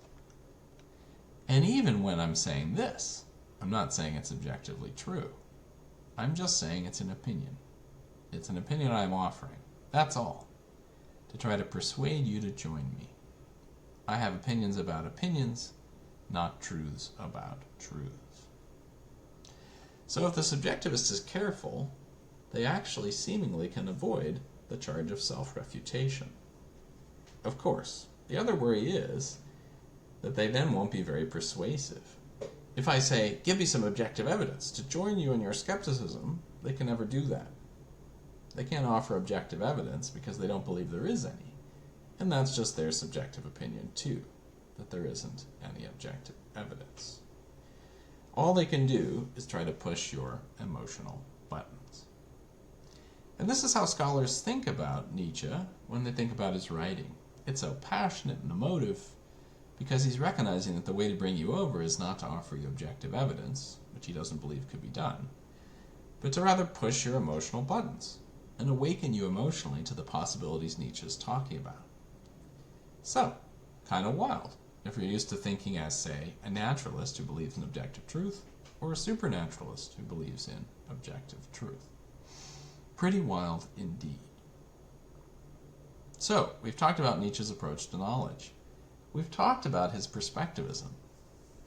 And even when I'm saying this, I'm not saying it's objectively true. I'm just saying it's an opinion. It's an opinion I'm offering. That's all. To try to persuade you to join me. I have opinions about opinions, not truths about truths. So if the subjectivist is careful, they actually seemingly can avoid the charge of self-refutation. Of course, the other worry is that they then won't be very persuasive. If I say, give me some objective evidence to join you in your skepticism, they can never do that. They can't offer objective evidence because they don't believe there is any. And that's just their subjective opinion too, that there isn't any objective evidence. All they can do is try to push your emotional buttons. And this is how scholars think about Nietzsche when they think about his writing. It's so passionate and emotive because he's recognizing that the way to bring you over is not to offer you objective evidence, which he doesn't believe could be done, but to rather push your emotional buttons and awaken you emotionally to the possibilities Nietzsche is talking about. So, kind of wild if you're used to thinking as, say, a naturalist who believes in objective truth, or a supernaturalist who believes in objective truth. Pretty wild indeed. So, we've talked about Nietzsche's approach to knowledge. We've talked about his perspectivism.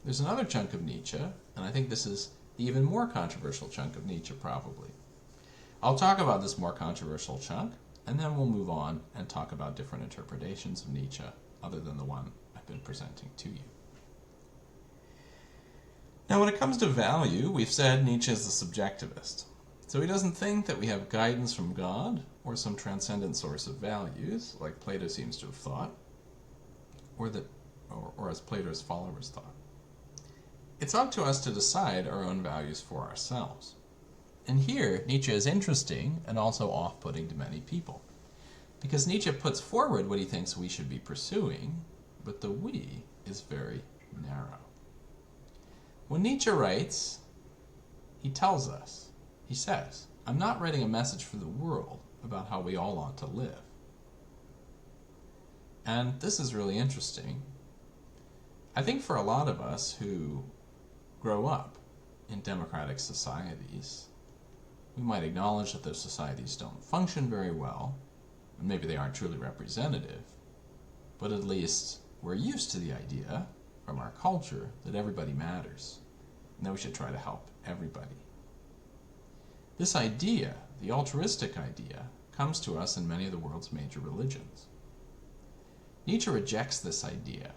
There's another chunk of Nietzsche, and I think this is the even more controversial chunk of Nietzsche probably. I'll talk about this more controversial chunk, and then we'll move on and talk about different interpretations of Nietzsche other than the one I've been presenting to you. Now, when it comes to value, we've said Nietzsche is a subjectivist. So he doesn't think that we have guidance from God or some transcendent source of values, like Plato seems to have thought, or as Plato's followers thought. It's up to us to decide our own values for ourselves. And here, Nietzsche is interesting and also off-putting to many people, because Nietzsche puts forward what he thinks we should be pursuing, but the we is very narrow. When Nietzsche writes, he tells us, he says, I'm not writing a message for the world about how we all ought to live. And this is really interesting. I think for a lot of us who grow up in democratic societies, we might acknowledge that those societies don't function very well, and maybe they aren't truly representative, but at least we're used to the idea from our culture that everybody matters, and that we should try to help everybody. This idea, the altruistic idea, comes to us in many of the world's major religions. Nietzsche rejects this idea.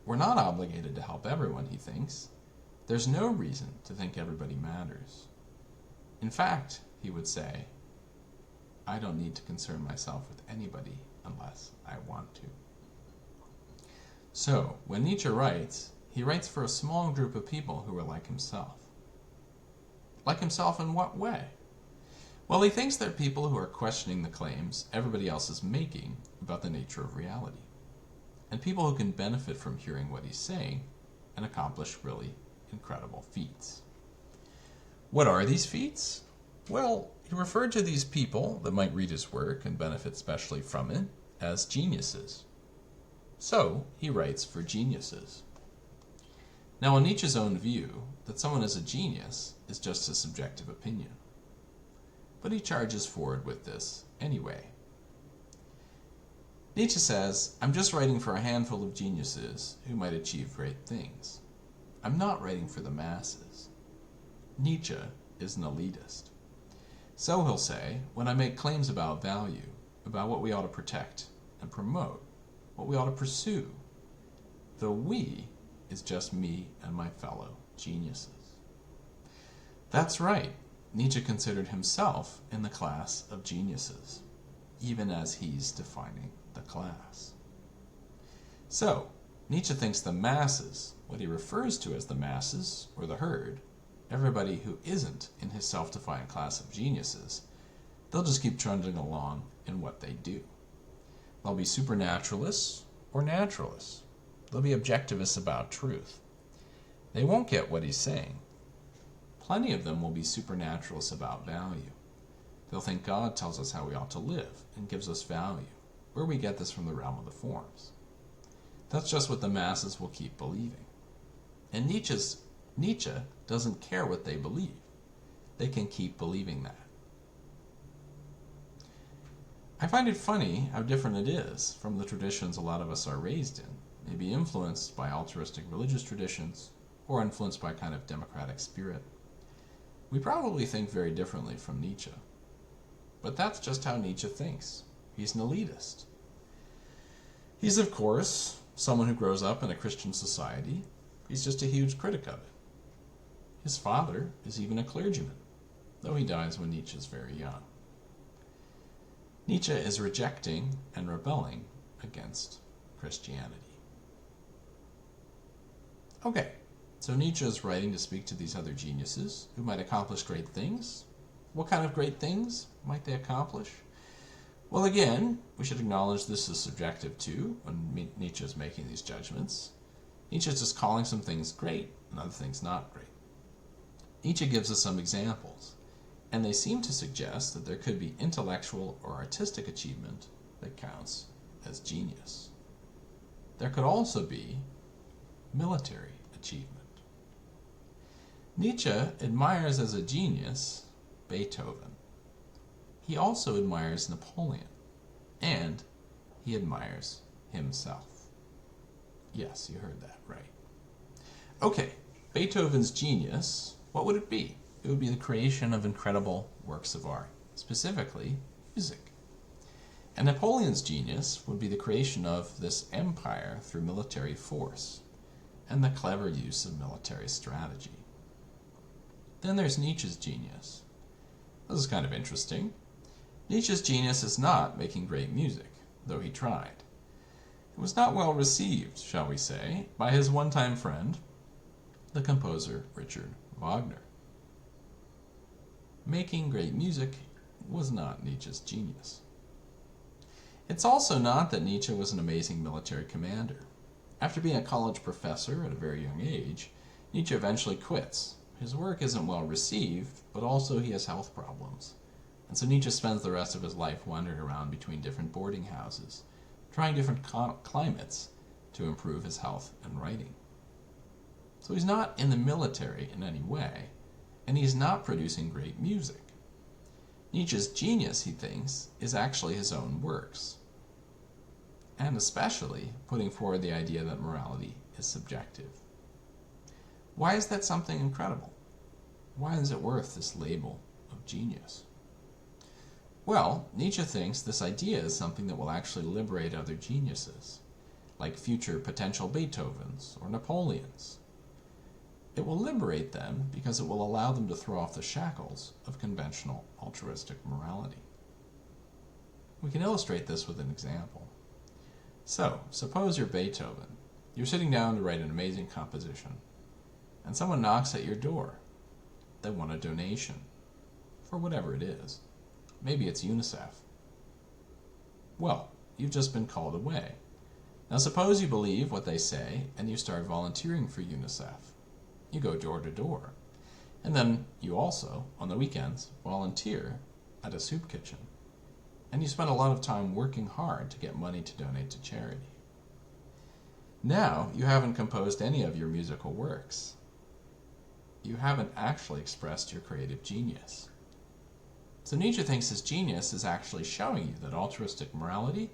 We're not obligated to help everyone, he thinks. There's no reason to think everybody matters. In fact, he would say, I don't need to concern myself with anybody unless I want to. So, when Nietzsche writes, he writes for a small group of people who are like himself. Like himself in what way? Well, he thinks they're people who are questioning the claims everybody else is making about the nature of reality, and people who can benefit from hearing what he's saying and accomplish really incredible feats. What are these feats? Well, he referred to these people that might read his work and benefit specially from it as geniuses. So, he writes for geniuses. Now, in Nietzsche's own view, that someone is a genius is just a subjective opinion. But he charges forward with this anyway. Nietzsche says, I'm just writing for a handful of geniuses who might achieve great things. I'm not writing for the masses. Nietzsche is an elitist. So he'll say, when I make claims about value, about what we ought to protect and promote, what we ought to pursue, the we is just me and my fellow geniuses. That's right. Nietzsche considered himself in the class of geniuses, even as he's defining the class. So, Nietzsche thinks the masses, what he refers to as the masses, or the herd, everybody who isn't in his self-defined class of geniuses, they'll just keep trundling along in what they do. They'll be supernaturalists or naturalists. They'll be objectivists about truth. They won't get what he's saying. Plenty of them will be supernaturalists about value. They'll think God tells us how we ought to live and gives us value, where we get this from the realm of the forms. That's just what the masses will keep believing. And Nietzsche doesn't care what they believe. They can keep believing that. I find it funny how different it is from the traditions a lot of us are raised in, maybe influenced by altruistic religious traditions or influenced by a kind of democratic spirit. We probably think very differently from Nietzsche. But that's just how Nietzsche thinks. He's an elitist. He's, of course, someone who grows up in a Christian society. He's just a huge critic of it. His father is even a clergyman, though he dies when Nietzsche is very young. Nietzsche is rejecting and rebelling against Christianity. Okay, so Nietzsche is writing to speak to these other geniuses who might accomplish great things. What kind of great things might they accomplish? Well, again, we should acknowledge this is subjective too when Nietzsche is making these judgments. Nietzsche is just calling some things great and other things not great. Nietzsche gives us some examples, and they seem to suggest that there could be intellectual or artistic achievement that counts as genius. There could also be military achievement. Nietzsche admires as a genius Beethoven. He also admires Napoleon, and he admires himself. Yes, you heard that right. Okay, Beethoven's genius, what would it be? It would be the creation of incredible works of art, specifically music. And Napoleon's genius would be the creation of this empire through military force and the clever use of military strategy. Then there's Nietzsche's genius. This is kind of interesting. Nietzsche's genius is not making great music, though he tried. It was not well received, shall we say, by his one-time friend, the composer Richard Wagner. Making great music was not Nietzsche's genius. It's also not that Nietzsche was an amazing military commander. After being a college professor at a very young age, Nietzsche eventually quits. His work isn't well received, but also he has health problems. And so Nietzsche spends the rest of his life wandering around between different boarding houses, trying different climates to improve his health and writing. So he's not in the military in any way, and he's not producing great music. Nietzsche's genius, he thinks, is actually his own works, and especially putting forward the idea that morality is subjective. Why is that something incredible? Why is it worth this label of genius? Well, Nietzsche thinks this idea is something that will actually liberate other geniuses, like future potential Beethovens or Napoleons. It will liberate them because it will allow them to throw off the shackles of conventional altruistic morality. We can illustrate this with an example. So, suppose you're Beethoven. You're sitting down to write an amazing composition, and someone knocks at your door. They want a donation, for whatever it is. Maybe it's UNICEF. Well, you've just been called away. Now suppose you believe what they say and you start volunteering for UNICEF. You go door to door. And then you also, on the weekends, volunteer at a soup kitchen. And you spend a lot of time working hard to get money to donate to charity. Now you haven't composed any of your musical works. You haven't actually expressed your creative genius. So Nietzsche thinks his genius is actually showing you that altruistic morality,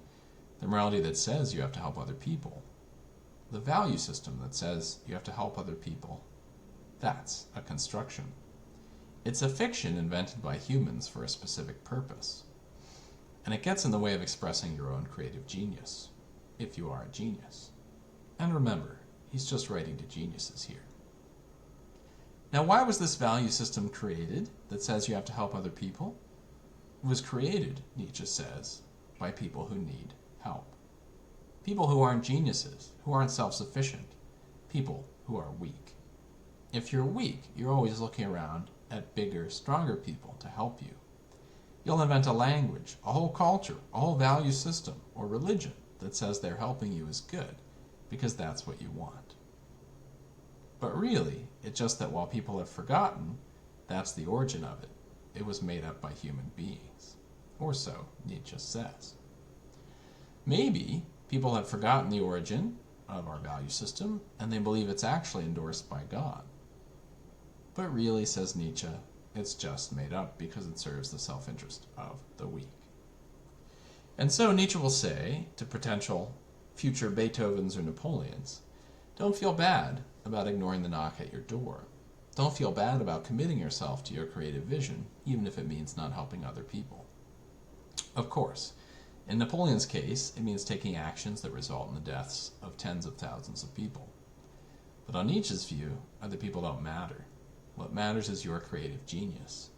the morality that says you have to help other people, the value system that says you have to help other people, that's a construction. It's a fiction invented by humans for a specific purpose. And it gets in the way of expressing your own creative genius, if you are a genius. And remember, he's just writing to geniuses here. Now, why was this value system created that says you have to help other people? It was created, Nietzsche says, by people who need help. people who aren't geniuses, who aren't self-sufficient, people who are weak. If you're weak, you're always looking around at bigger, stronger people to help you. You'll invent a language, a whole culture, a whole value system, or religion that says they're helping you is good, because that's what you want. But really, it's just that while people have forgotten, that's the origin of it. It was made up by human beings. Or so Nietzsche says. Maybe people have forgotten the origin of our value system, and they believe it's actually endorsed by God. But really, says Nietzsche, it's just made up because it serves the self-interest of the weak. And so Nietzsche will say to potential future Beethovens or Napoleons, don't feel bad about ignoring the knock at your door. Don't feel bad about committing yourself to your creative vision, even if it means not helping other people. Of course, in Napoleon's case, it means taking actions that result in the deaths of tens of thousands of people. But on Nietzsche's view, other people don't matter. What matters is your creative genius.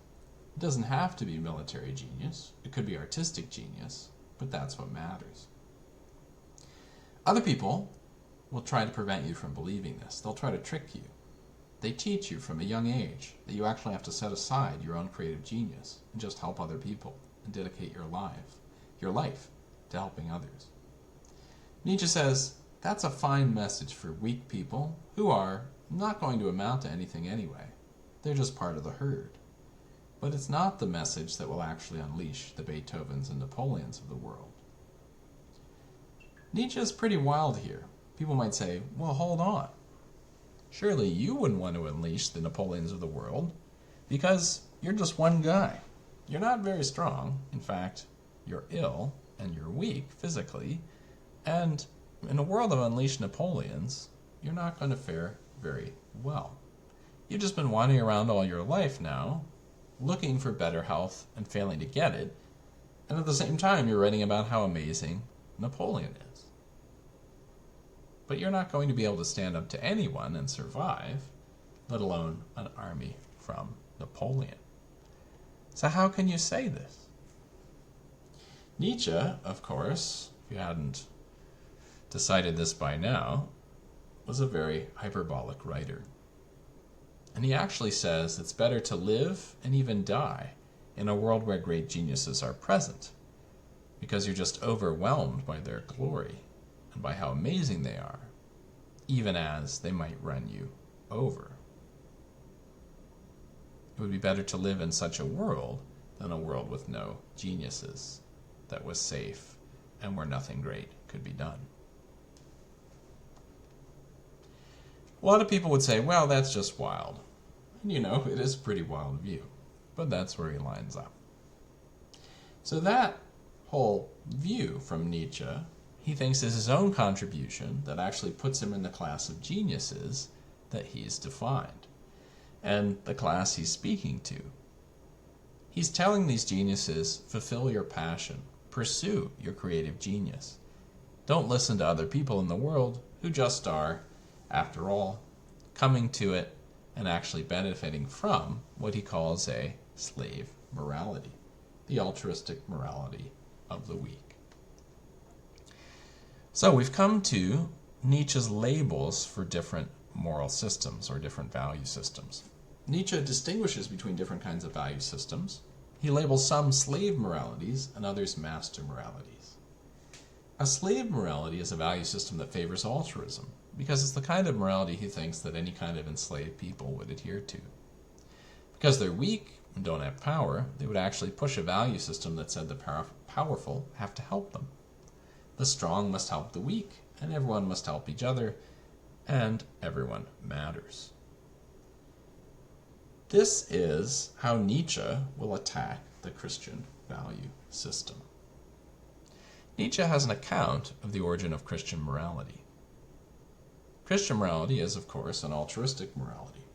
It doesn't have to be military genius. It could be artistic genius, but that's what matters. Other people will try to prevent you from believing this. They'll try to trick you. They teach you from a young age that you actually have to set aside your own creative genius and just help other people and dedicate your life to helping others. Nietzsche says that's a fine message for weak people who are not going to amount to anything anyway. They're just part of the herd. But it's not the message that will actually unleash the Beethovens and Napoleons of the world. Nietzsche is pretty wild here. People might say, well, hold on. Surely you wouldn't want to unleash the Napoleons of the world because you're just one guy. You're not very strong. In fact, you're ill and you're weak physically. And in a world of unleashed Napoleons, you're not going to fare very well. You've just been wandering around all your life now, looking for better health and failing to get it. And at the same time, you're writing about how amazing Napoleon is. But you're not going to be able to stand up to anyone and survive, let alone an army from Napoleon. So how can you say this? Nietzsche, of course, if you hadn't decided this by now, was a very hyperbolic writer. And he actually says it's better to live and even die in a world where great geniuses are present, because you're just overwhelmed by their glory and by how amazing they are, even as they might run you over. It would be better to live in such a world than a world with no geniuses, that was safe and where nothing great could be done. A lot of people would say, well, that's just wild. And it is a pretty wild view, but that's where he lines up. So that whole view from Nietzsche, he thinks is his own contribution that actually puts him in the class of geniuses that he's defined, and the class he's speaking to. He's telling these geniuses, fulfill your passion, pursue your creative genius. Don't listen to other people in the world who just are, after all, coming to it and actually benefiting from what he calls a slave morality, the altruistic morality of the weak. So we've come to Nietzsche's labels for different moral systems or different value systems. Nietzsche distinguishes between different kinds of value systems. He labels some slave moralities and others master moralities. A slave morality is a value system that favors altruism, because it's the kind of morality he thinks that any kind of enslaved people would adhere to. Because they're weak and don't have power, they would actually push a value system that said the powerful have to help them. The strong must help the weak, and everyone must help each other, and everyone matters. This is how Nietzsche will attack the Christian value system. Nietzsche has an account of the origin of Christian morality. Christian morality is, of course, an altruistic morality.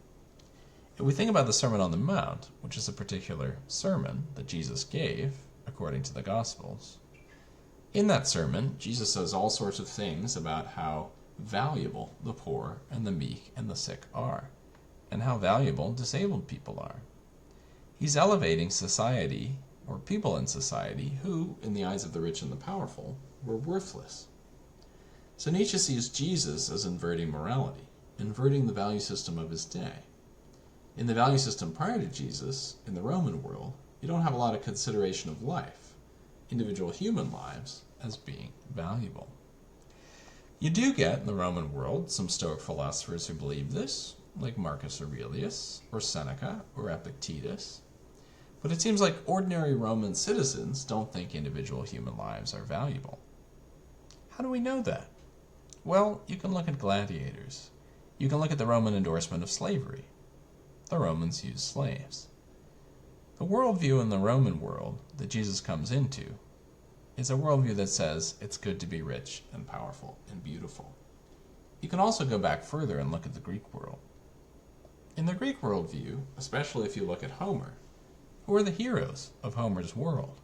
If we think about the Sermon on the Mount, which is a particular sermon that Jesus gave, according to the Gospels, in that sermon, Jesus says all sorts of things about how valuable the poor and the meek and the sick are, and how valuable disabled people are. He's elevating society, or people in society, who, in the eyes of the rich and the powerful, were worthless. So Nietzsche sees Jesus as inverting morality, inverting the value system of his day. In the value system prior to Jesus, in the Roman world, you don't have a lot of consideration of life, individual human lives, as being valuable. You do get, in the Roman world, some Stoic philosophers who believe this, like Marcus Aurelius, or Seneca, or Epictetus. But it seems like ordinary Roman citizens don't think individual human lives are valuable. How do we know that? Well, you can look at gladiators. You can look at the Roman endorsement of slavery. The Romans used slaves. The worldview in the Roman world that Jesus comes into is a worldview that says it's good to be rich and powerful and beautiful. You can also go back further and look at the Greek world. In the Greek worldview, especially if you look at Homer, who are the heroes of Homer's world?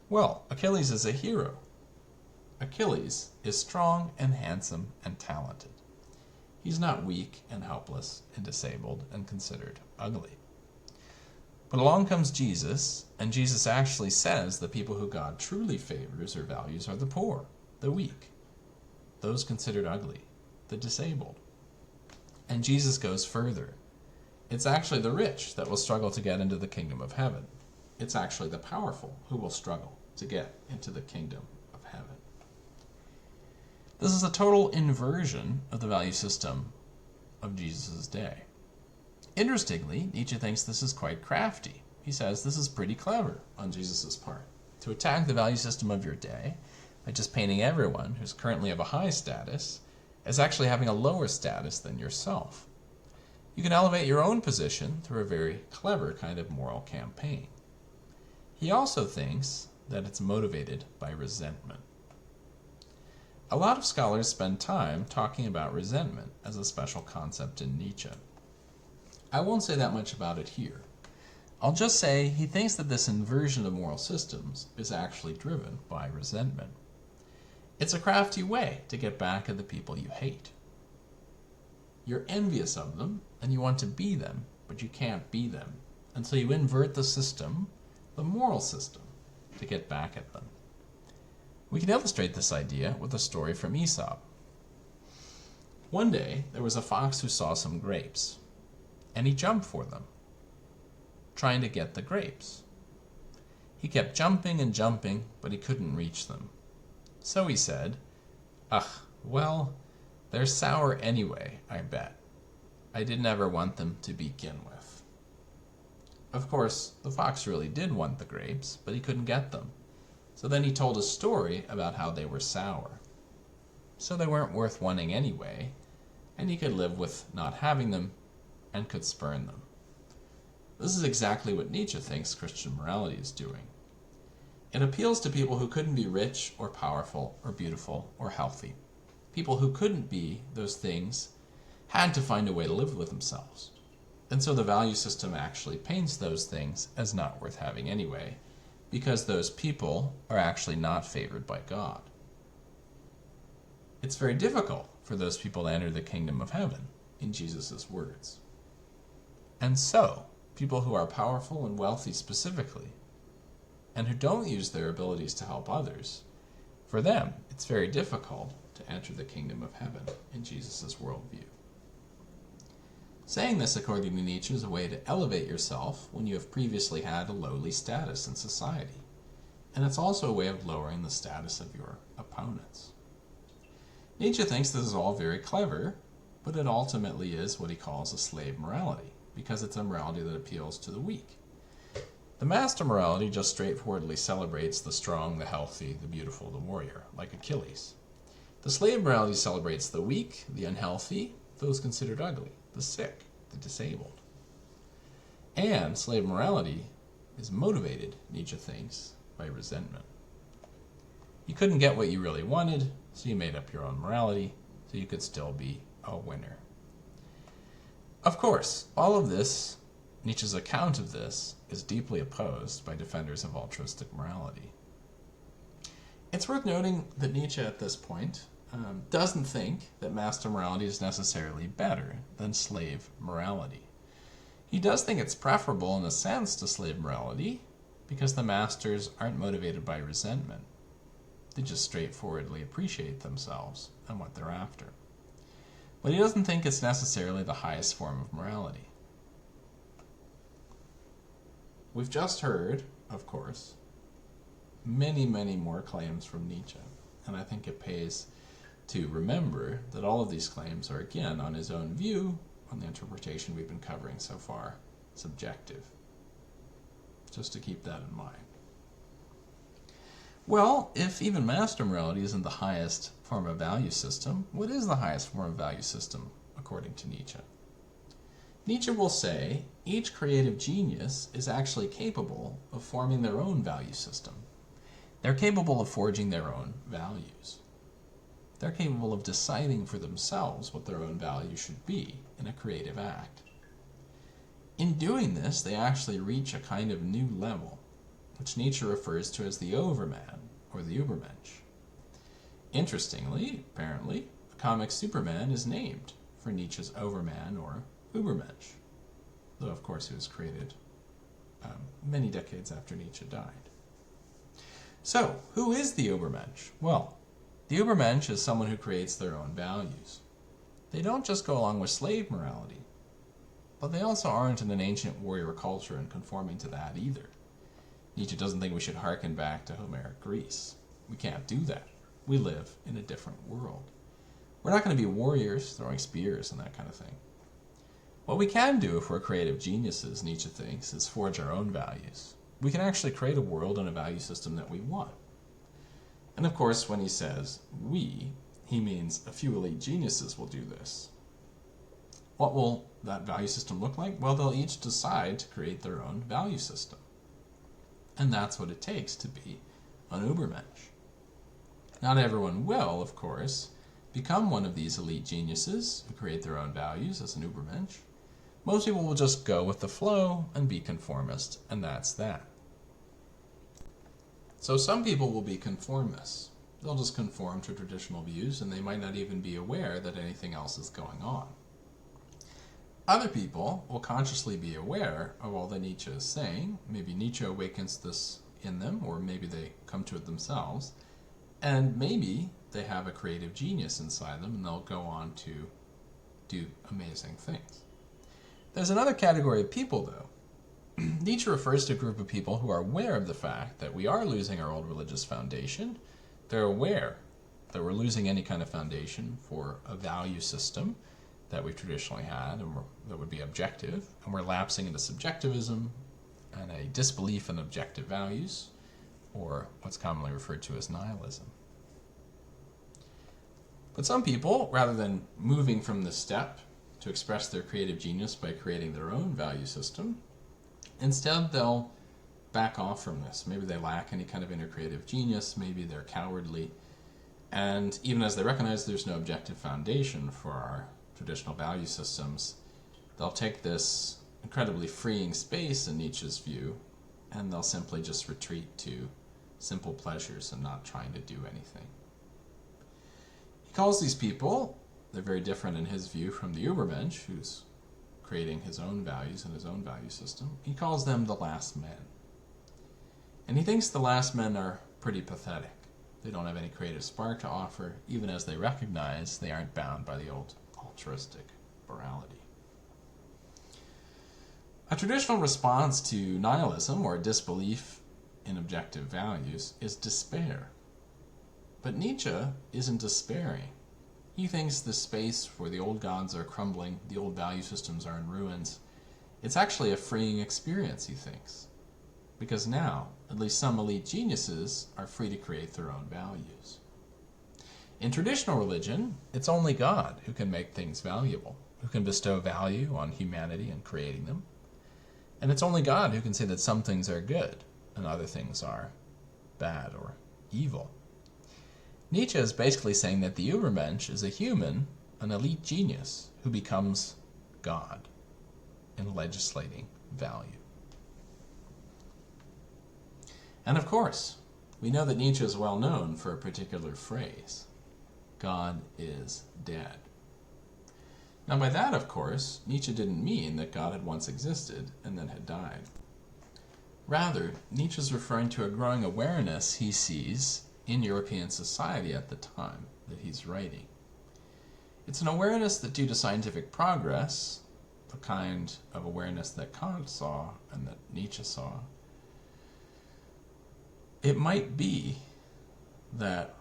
Well, Achilles is a hero. Achilles is strong and handsome and talented. He's not weak and helpless and disabled and considered ugly. But along comes Jesus, and Jesus actually says the people who God truly favors or values are the poor, the weak, those considered ugly, the disabled. And Jesus goes further. It's actually the rich that will struggle to get into the kingdom of heaven. It's actually the powerful who will struggle to get into the kingdom of heaven. This is a total inversion of the value system of Jesus' day. Interestingly, Nietzsche thinks this is quite crafty. He says this is pretty clever on Jesus' part, to attack the value system of your day by just painting everyone who's currently of a high status as actually having a lower status than yourself. You can elevate your own position through a very clever kind of moral campaign. He also thinks that it's motivated by resentment. A lot of scholars spend time talking about resentment as a special concept in Nietzsche. I won't say that much about it here. I'll just say he thinks that this inversion of moral systems is actually driven by resentment. It's a crafty way to get back at the people you hate. You're envious of them, and you want to be them, but you can't be them, and so you invert the system, the moral system, to get back at them. We can illustrate this idea with a story from Aesop. One day, there was a fox who saw some grapes, and he jumped for them, trying to get the grapes. He kept jumping and jumping, but he couldn't reach them. So he said, "Ugh, well, they're sour anyway, I bet. I didn't ever want them to begin with." Of course, the fox really did want the grapes, but he couldn't get them. So then he told a story about how they were sour. So they weren't worth wanting anyway, and he could live with not having them and could spurn them. This is exactly what Nietzsche thinks Christian morality is doing. It appeals to people who couldn't be rich or powerful or beautiful or healthy. People who couldn't be those things had to find a way to live with themselves. And so the value system actually paints those things as not worth having anyway, because those people are actually not favored by God. It's very difficult for those people to enter the kingdom of heaven, in Jesus' words. And so, people who are powerful and wealthy specifically, and who don't use their abilities to help others, for them, it's very difficult to enter the kingdom of heaven in Jesus' worldview. Saying this, according to Nietzsche, is a way to elevate yourself when you have previously had a lowly status in society. And it's also a way of lowering the status of your opponents. Nietzsche thinks this is all very clever, but it ultimately is what he calls a slave morality, because it's a morality that appeals to the weak. The master morality just straightforwardly celebrates the strong, the healthy, the beautiful, the warrior, like Achilles. The slave morality celebrates the weak, the unhealthy, those considered ugly, the sick, the disabled. And slave morality is motivated, Nietzsche thinks, by resentment. You couldn't get what you really wanted, so you made up your own morality, so you could still be a winner. Of course, all of this, Nietzsche's account of this, is deeply opposed by defenders of altruistic morality. It's worth noting that Nietzsche at this point doesn't think that master morality is necessarily better than slave morality. He does think it's preferable in a sense to slave morality because the masters aren't motivated by resentment. They just straightforwardly appreciate themselves and what they're after. But he doesn't think it's necessarily the highest form of morality. We've just heard, of course, many, many more claims from Nietzsche, and I think it pays to remember that all of these claims are, again, on his own view, on the interpretation we've been covering so far, subjective. Just to keep that in mind. Well, if even master morality isn't the highest form of value system, what is the highest form of value system, according to Nietzsche? Nietzsche will say each creative genius is actually capable of forming their own value system. They're capable of forging their own values. They're capable of deciding for themselves what their own value should be in a creative act. In doing this, they actually reach a kind of new level, which Nietzsche refers to as the Overman, or the Übermensch. Interestingly, apparently, the comic Superman is named for Nietzsche's Overman, or Übermensch, though of course it was created many decades after Nietzsche died. So, who is the Übermensch? Well, the Übermensch is someone who creates their own values. They don't just go along with slave morality, but they also aren't in an ancient warrior culture and conforming to that either. Nietzsche doesn't think we should hearken back to Homeric Greece. We can't do that. We live in a different world. We're not going to be warriors throwing spears and that kind of thing. What we can do if we're creative geniuses, Nietzsche thinks, is forge our own values. We can actually create a world and a value system that we want. And of course, when he says we, he means a few elite geniuses will do this. What will that value system look like? Well, they'll each decide to create their own value system. And that's what it takes to be an Übermensch. Not everyone will, of course, become one of these elite geniuses who create their own values as an Übermensch. Most people will just go with the flow and be conformist, and that's that. So some people will be conformists. They'll just conform to traditional views, and they might not even be aware that anything else is going on. Other people will consciously be aware of all that Nietzsche is saying. Maybe Nietzsche awakens this in them, or maybe they come to it themselves. And maybe they have a creative genius inside them, and they'll go on to do amazing things. There's another category of people, though. Nietzsche refers to a group of people who are aware of the fact that we are losing our old religious foundation. They're aware that we're losing any kind of foundation for a value system that we've traditionally had, and that would be objective, and we're lapsing into subjectivism and a disbelief in objective values, or what's commonly referred to as nihilism. But some people, rather than moving from this step to express their creative genius by creating their own value system, instead they'll back off from this. Maybe they lack any kind of inner creative genius, maybe they're cowardly, and even as they recognize there's no objective foundation for our traditional value systems, they'll take this incredibly freeing space in Nietzsche's view, and they'll simply just retreat to simple pleasures and not trying to do anything. He calls these people, they're very different in his view from the Übermensch, who's creating his own values and his own value system. He calls them the last men. And he thinks the last men are pretty pathetic. They don't have any creative spark to offer, even as they recognize they aren't bound by the old altruistic morality. A traditional response to nihilism, or disbelief in objective values, is despair. But Nietzsche isn't despairing. He thinks the space where the old gods are crumbling, the old value systems are in ruins, it's actually a freeing experience, he thinks. Because now, at least some elite geniuses are free to create their own values. In traditional religion, it's only God who can make things valuable, who can bestow value on humanity and creating them. And it's only God who can say that some things are good and other things are bad or evil. Nietzsche is basically saying that the Übermensch is a human, an elite genius, who becomes God in legislating value. And of course, we know that Nietzsche is well known for a particular phrase: God is dead. Now by that, of course, Nietzsche didn't mean that God had once existed and then had died. Rather, Nietzsche is referring to a growing awareness he sees in European society at the time that he's writing. It's an awareness that due to scientific progress, the kind of awareness that Kant saw and that Nietzsche saw, it might be that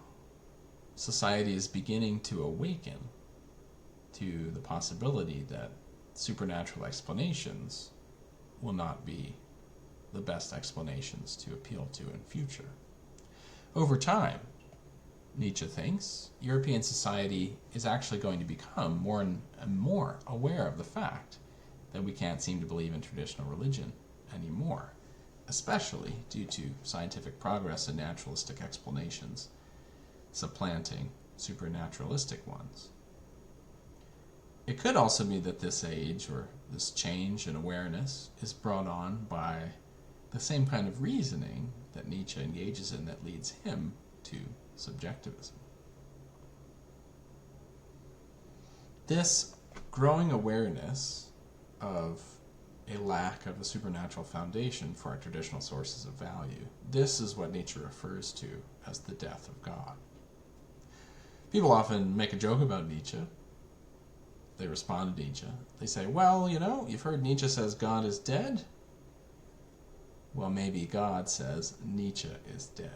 society is beginning to awaken to the possibility that supernatural explanations will not be the best explanations to appeal to in future. Over time, Nietzsche thinks, European society is actually going to become more and more aware of the fact that we can't seem to believe in traditional religion anymore, especially due to scientific progress and naturalistic explanations supplanting supernaturalistic ones. It could also be that this age, or this change in awareness, is brought on by the same kind of reasoning that Nietzsche engages in that leads him to subjectivism. This growing awareness of a lack of a supernatural foundation for our traditional sources of value, this is what Nietzsche refers to as the death of God. People often make a joke about Nietzsche. They respond to Nietzsche. They say, well, you've heard Nietzsche says God is dead. Well, maybe God says Nietzsche is dead.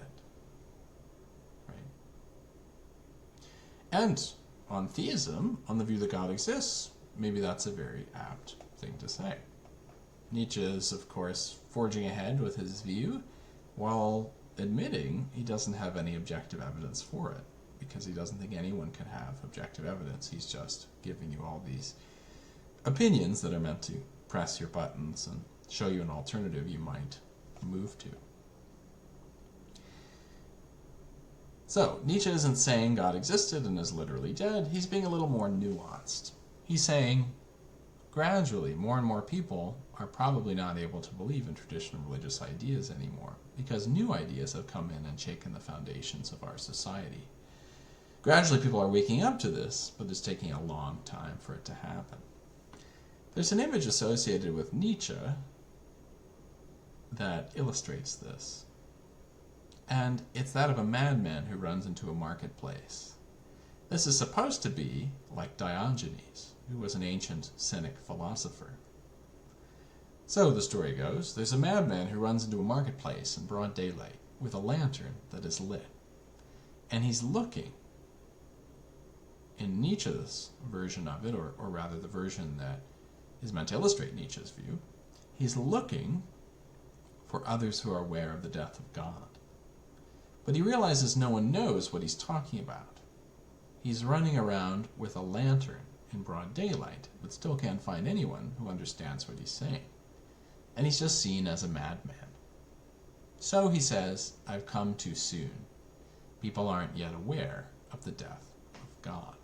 Right? And on theism, on the view that God exists, maybe that's a very apt thing to say. Nietzsche is, of course, forging ahead with his view while admitting he doesn't have any objective evidence for it, because he doesn't think anyone can have objective evidence. He's just giving you all these opinions that are meant to press your buttons and show you an alternative you might move to. So, Nietzsche isn't saying God existed and is literally dead. He's being a little more nuanced. He's saying, gradually, more and more people are probably not able to believe in traditional religious ideas anymore, because new ideas have come in and shaken the foundations of our society. Gradually, people are waking up to this, but it's taking a long time for it to happen. There's an image associated with Nietzsche that illustrates this. And it's that of a madman who runs into a marketplace. This is supposed to be like Diogenes, who was an ancient Cynic philosopher. So, the story goes, there's a madman who runs into a marketplace in broad daylight with a lantern that is lit. And he's looking, in Nietzsche's version of it, or rather the version that is meant to illustrate Nietzsche's view, he's looking for others who are aware of the death of God. But he realizes no one knows what he's talking about. He's running around with a lantern in broad daylight, but still can't find anyone who understands what he's saying. And he's just seen as a madman. So he says, I've come too soon. People aren't yet aware of the death of God.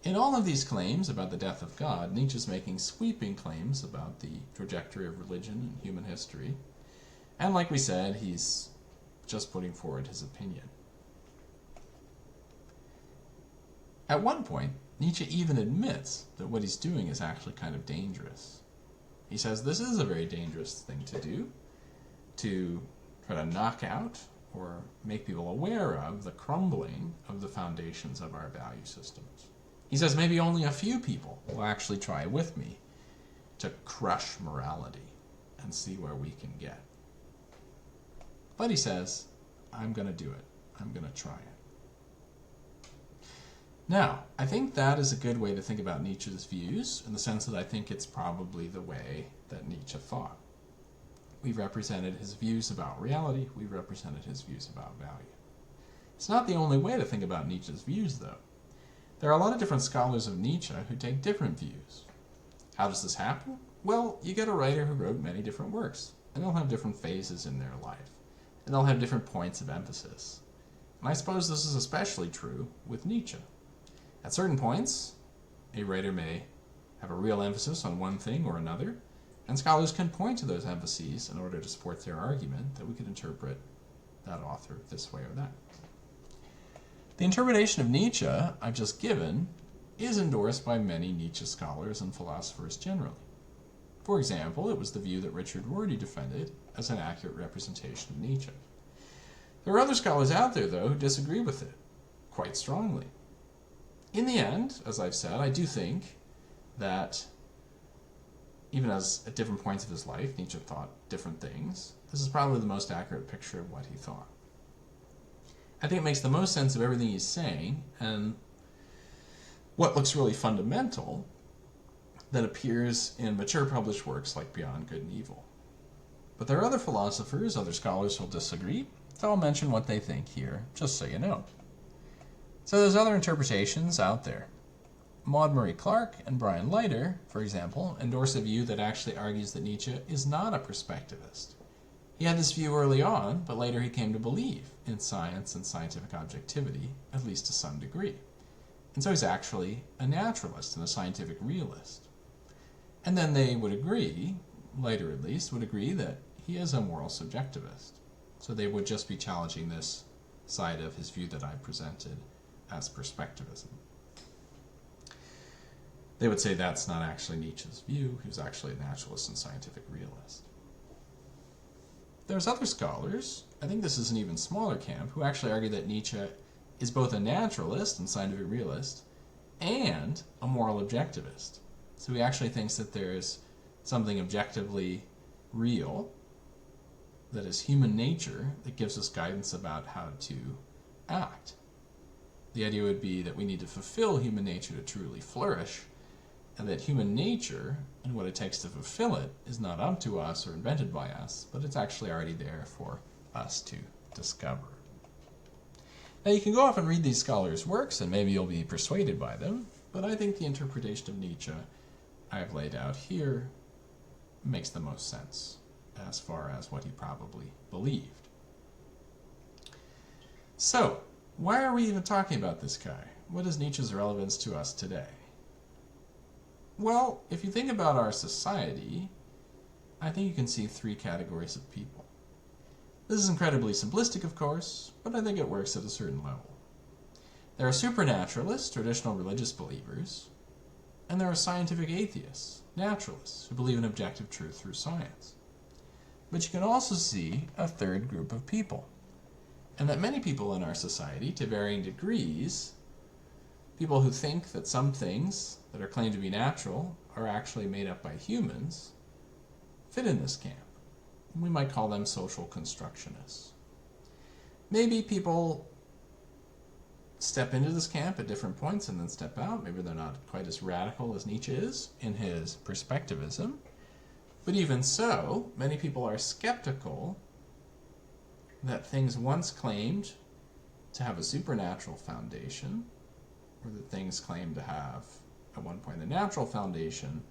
In all of these claims about the death of God, Nietzsche's making sweeping claims about the trajectory of religion and human history. And like we said, he's just putting forward his opinion. At one point, Nietzsche even admits that what he's doing is actually kind of dangerous. He says this is a very dangerous thing to do, to try to knock out or make people aware of the crumbling of the foundations of our value systems. He says maybe only a few people will actually try with me to crush morality and see where we can get. But he says, I'm going to do it. I'm going to try it. Now, I think that is a good way to think about Nietzsche's views, in the sense that I think it's probably the way that Nietzsche thought. We've represented his views about reality. We've represented his views about value. It's not the only way to think about Nietzsche's views, though. There are a lot of different scholars of Nietzsche who take different views. How does this happen? Well, you get a writer who wrote many different works, and they'll have different phases in their life, and they'll have different points of emphasis. And I suppose this is especially true with Nietzsche. At certain points, a writer may have a real emphasis on one thing or another, and scholars can point to those emphases in order to support their argument that we could interpret that author this way or that. The interpretation of Nietzsche I've just given is endorsed by many Nietzsche scholars and philosophers generally. For example, it was the view that Richard Rorty defended as an accurate representation of Nietzsche. There are other scholars out there, though, who disagree with it quite strongly. In the end, as I've said, I do think that even as at different points of his life, Nietzsche thought different things, this is probably the most accurate picture of what he thought. I think it makes the most sense of everything he's saying, and what looks really fundamental that appears in mature published works like Beyond Good and Evil. But there are other philosophers, other scholars who'll disagree, so I'll mention what they think here, just so you know. So there's other interpretations out there. Maud Murray Clark and Brian Leiter, for example, endorse a view that actually argues that Nietzsche is not a perspectivist. He had this view early on, but later he came to believe in science and scientific objectivity, at least to some degree. And so he's actually a naturalist and a scientific realist. And then they would agree, Leiter at least, would agree that he is a moral subjectivist. So they would just be challenging this side of his view that I presented as perspectivism. They would say that's not actually Nietzsche's view. He was actually a naturalist and scientific realist. There's other scholars, I think this is an even smaller camp, who actually argue that Nietzsche is both a naturalist and scientific realist and a moral objectivist. So he actually thinks that there's something objectively real, that is human nature, that gives us guidance about how to act. The idea would be that we need to fulfill human nature to truly flourish, and that human nature and what it takes to fulfill it is not up to us or invented by us, but it's actually already there for us to discover. Now you can go off and read these scholars' works and maybe you'll be persuaded by them, but I think the interpretation of Nietzsche I've laid out here makes the most sense as far as what he probably believed. So, why are we even talking about this guy? What is Nietzsche's relevance to us today? Well, if you think about our society, I think you can see three categories of people. This is incredibly simplistic, of course, but I think it works at a certain level. There are supernaturalists, traditional religious believers, and there are scientific atheists, naturalists, who believe in objective truth through science. But you can also see a third group of people, and that many people in our society, to varying degrees, people who think that some things that are claimed to be natural are actually made up by humans, fit in this camp. We might call them social constructionists. Maybe people step into this camp at different points and then step out. Maybe they're not quite as radical as Nietzsche is in his perspectivism. But even so, many people are skeptical that things once claimed to have a supernatural foundation, or that things claimed to have, at one point, a natural foundation,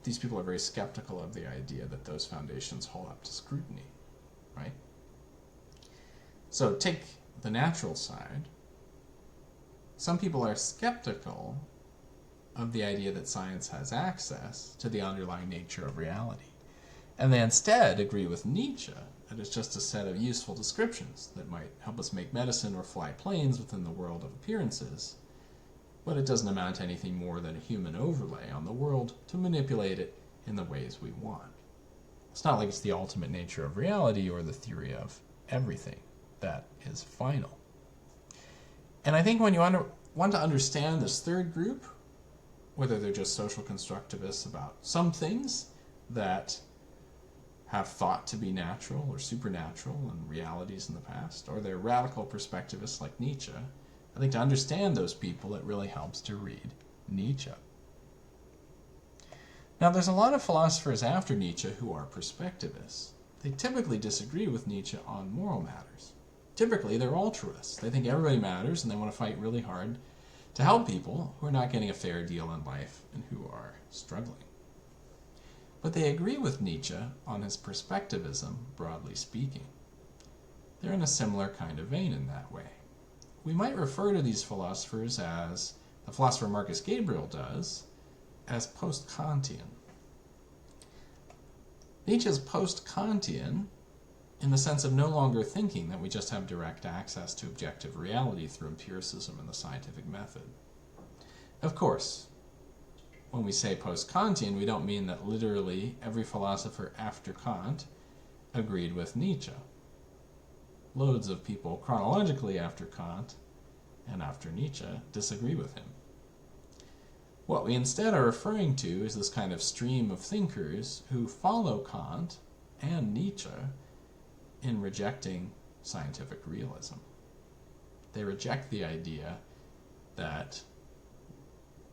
these people are very skeptical of the idea that those foundations hold up to scrutiny, right? So take the natural side. Some people are skeptical of the idea that science has access to the underlying nature of reality. And they instead agree with Nietzsche that it's just a set of useful descriptions that might help us make medicine or fly planes within the world of appearances, but it doesn't amount to anything more than a human overlay on the world to manipulate it in the ways we want. It's not like it's the ultimate nature of reality or the theory of everything that is final. And I think when you want to understand this third group, whether they're just social constructivists about some things that have thought to be natural or supernatural and realities in the past, or they're radical perspectivists like Nietzsche, I think to understand those people, it really helps to read Nietzsche. Now, there's a lot of philosophers after Nietzsche who are perspectivists. They typically disagree with Nietzsche on moral matters. Typically, they're altruists. They think everybody matters, and they want to fight really hard to help people who are not getting a fair deal in life and who are struggling. But they agree with Nietzsche on his perspectivism, broadly speaking. They're in a similar kind of vein in that way. We might refer to these philosophers as, the philosopher Marcus Gabriel does, as post-Kantian. Nietzsche is post-Kantian in the sense of no longer thinking that we just have direct access to objective reality through empiricism and the scientific method. Of course, when we say post-Kantian, we don't mean that literally every philosopher after Kant agreed with Nietzsche. loads of people chronologically after Kant and after Nietzsche disagree with him. What we instead are referring to is this kind of stream of thinkers who follow Kant and Nietzsche in rejecting scientific realism. They reject the idea that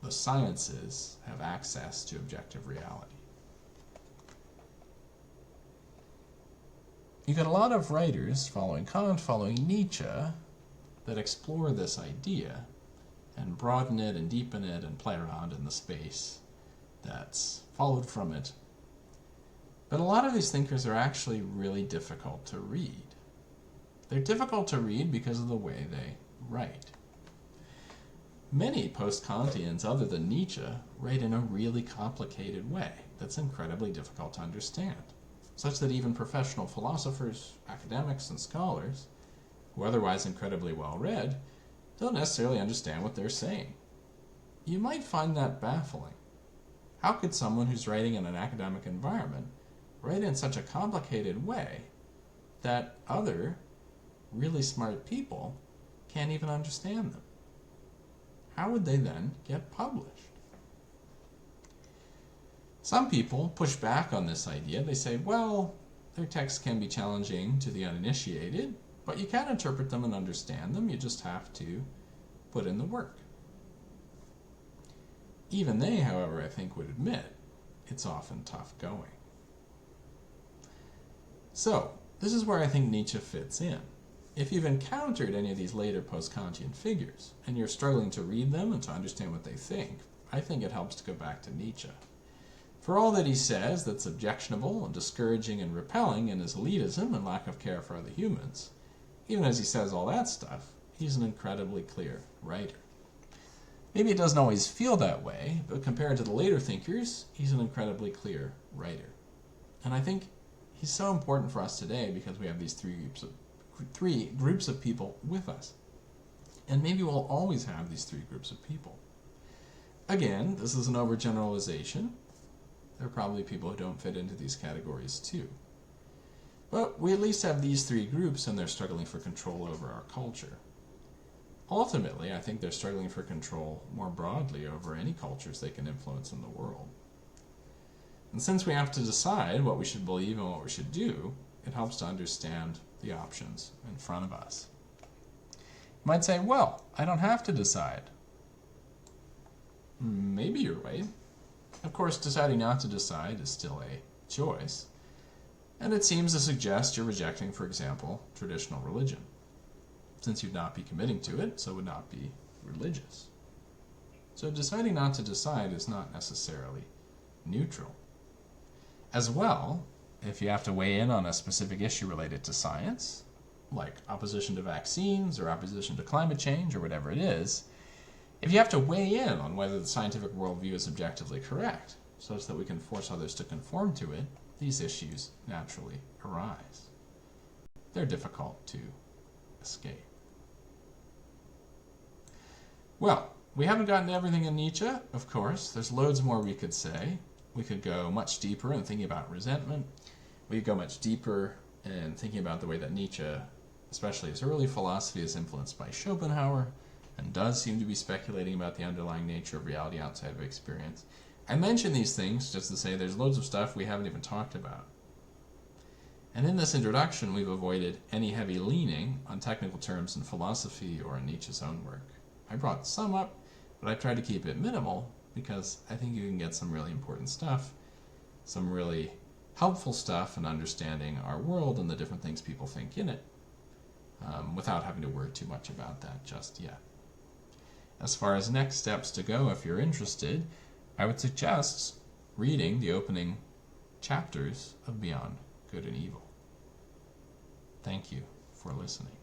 the sciences have access to objective reality. You get a lot of writers following Kant, following Nietzsche, that explore this idea and broaden it and deepen it and play around in the space that's followed from it. But a lot of these thinkers are actually really difficult to read. They're difficult to read because of the way they write. Many post-Kantians, other than Nietzsche, write in a really complicated way that's incredibly difficult to understand, such that even professional philosophers, academics, and scholars, who are otherwise incredibly well-read, don't necessarily understand what they're saying. You might find that baffling. How could someone who's writing in an academic environment write in such a complicated way that other really smart people can't even understand them? How would they then get published? Some people push back on this idea. They say, well, their texts can be challenging to the uninitiated, but you can interpret them and understand them. You just have to put in the work. Even they, however, I think would admit it's often tough going. So, this is where I think Nietzsche fits in. If you've encountered any of these later post-Kantian figures, and you're struggling to read them and to understand what they think, I think it helps to go back to Nietzsche. For all that he says that's objectionable and discouraging and repelling in his elitism and lack of care for other humans, even as he says all that stuff, he's an incredibly clear writer. Maybe it doesn't always feel that way, but compared to the later thinkers, he's an incredibly clear writer. And I think he's so important for us today because we have these three groups of people with us. And maybe we'll always have these three groups of people. Again, this is an overgeneralization. There are probably people who don't fit into these categories too. But we at least have these three groups, and they're struggling for control over our culture. Ultimately, I think they're struggling for control more broadly over any cultures they can influence in the world. And since we have to decide what we should believe and what we should do, it helps to understand the options in front of us. You might say, well, I don't have to decide. Maybe you're right. Of course, deciding not to decide is still a choice. And it seems to suggest you're rejecting, for example, traditional religion, since you'd not be committing to it, so would not be religious. So deciding not to decide is not necessarily neutral. As well, if you have to weigh in on a specific issue related to science, like opposition to vaccines or opposition to climate change or whatever it is, if you have to weigh in on whether the scientific worldview is objectively correct, such that we can force others to conform to it, these issues naturally arise. They're difficult to escape. Well, we haven't gotten to everything in Nietzsche, of course. There's loads more we could say. We could go much deeper in thinking about resentment. We could go much deeper in thinking about the way that Nietzsche, especially his early philosophy, is influenced by Schopenhauer and does seem to be speculating about the underlying nature of reality outside of experience. I mention these things just to say there's loads of stuff we haven't even talked about. And in this introduction, we've avoided any heavy leaning on technical terms in philosophy or in Nietzsche's own work. I brought some up, but I tried to keep it minimal because I think you can get some really important stuff, some really helpful stuff in understanding our world and the different things people think in it, without having to worry too much about that just yet. As far as next steps to go, if you're interested, I would suggest reading the opening chapters of Beyond Good and Evil. Thank you for listening.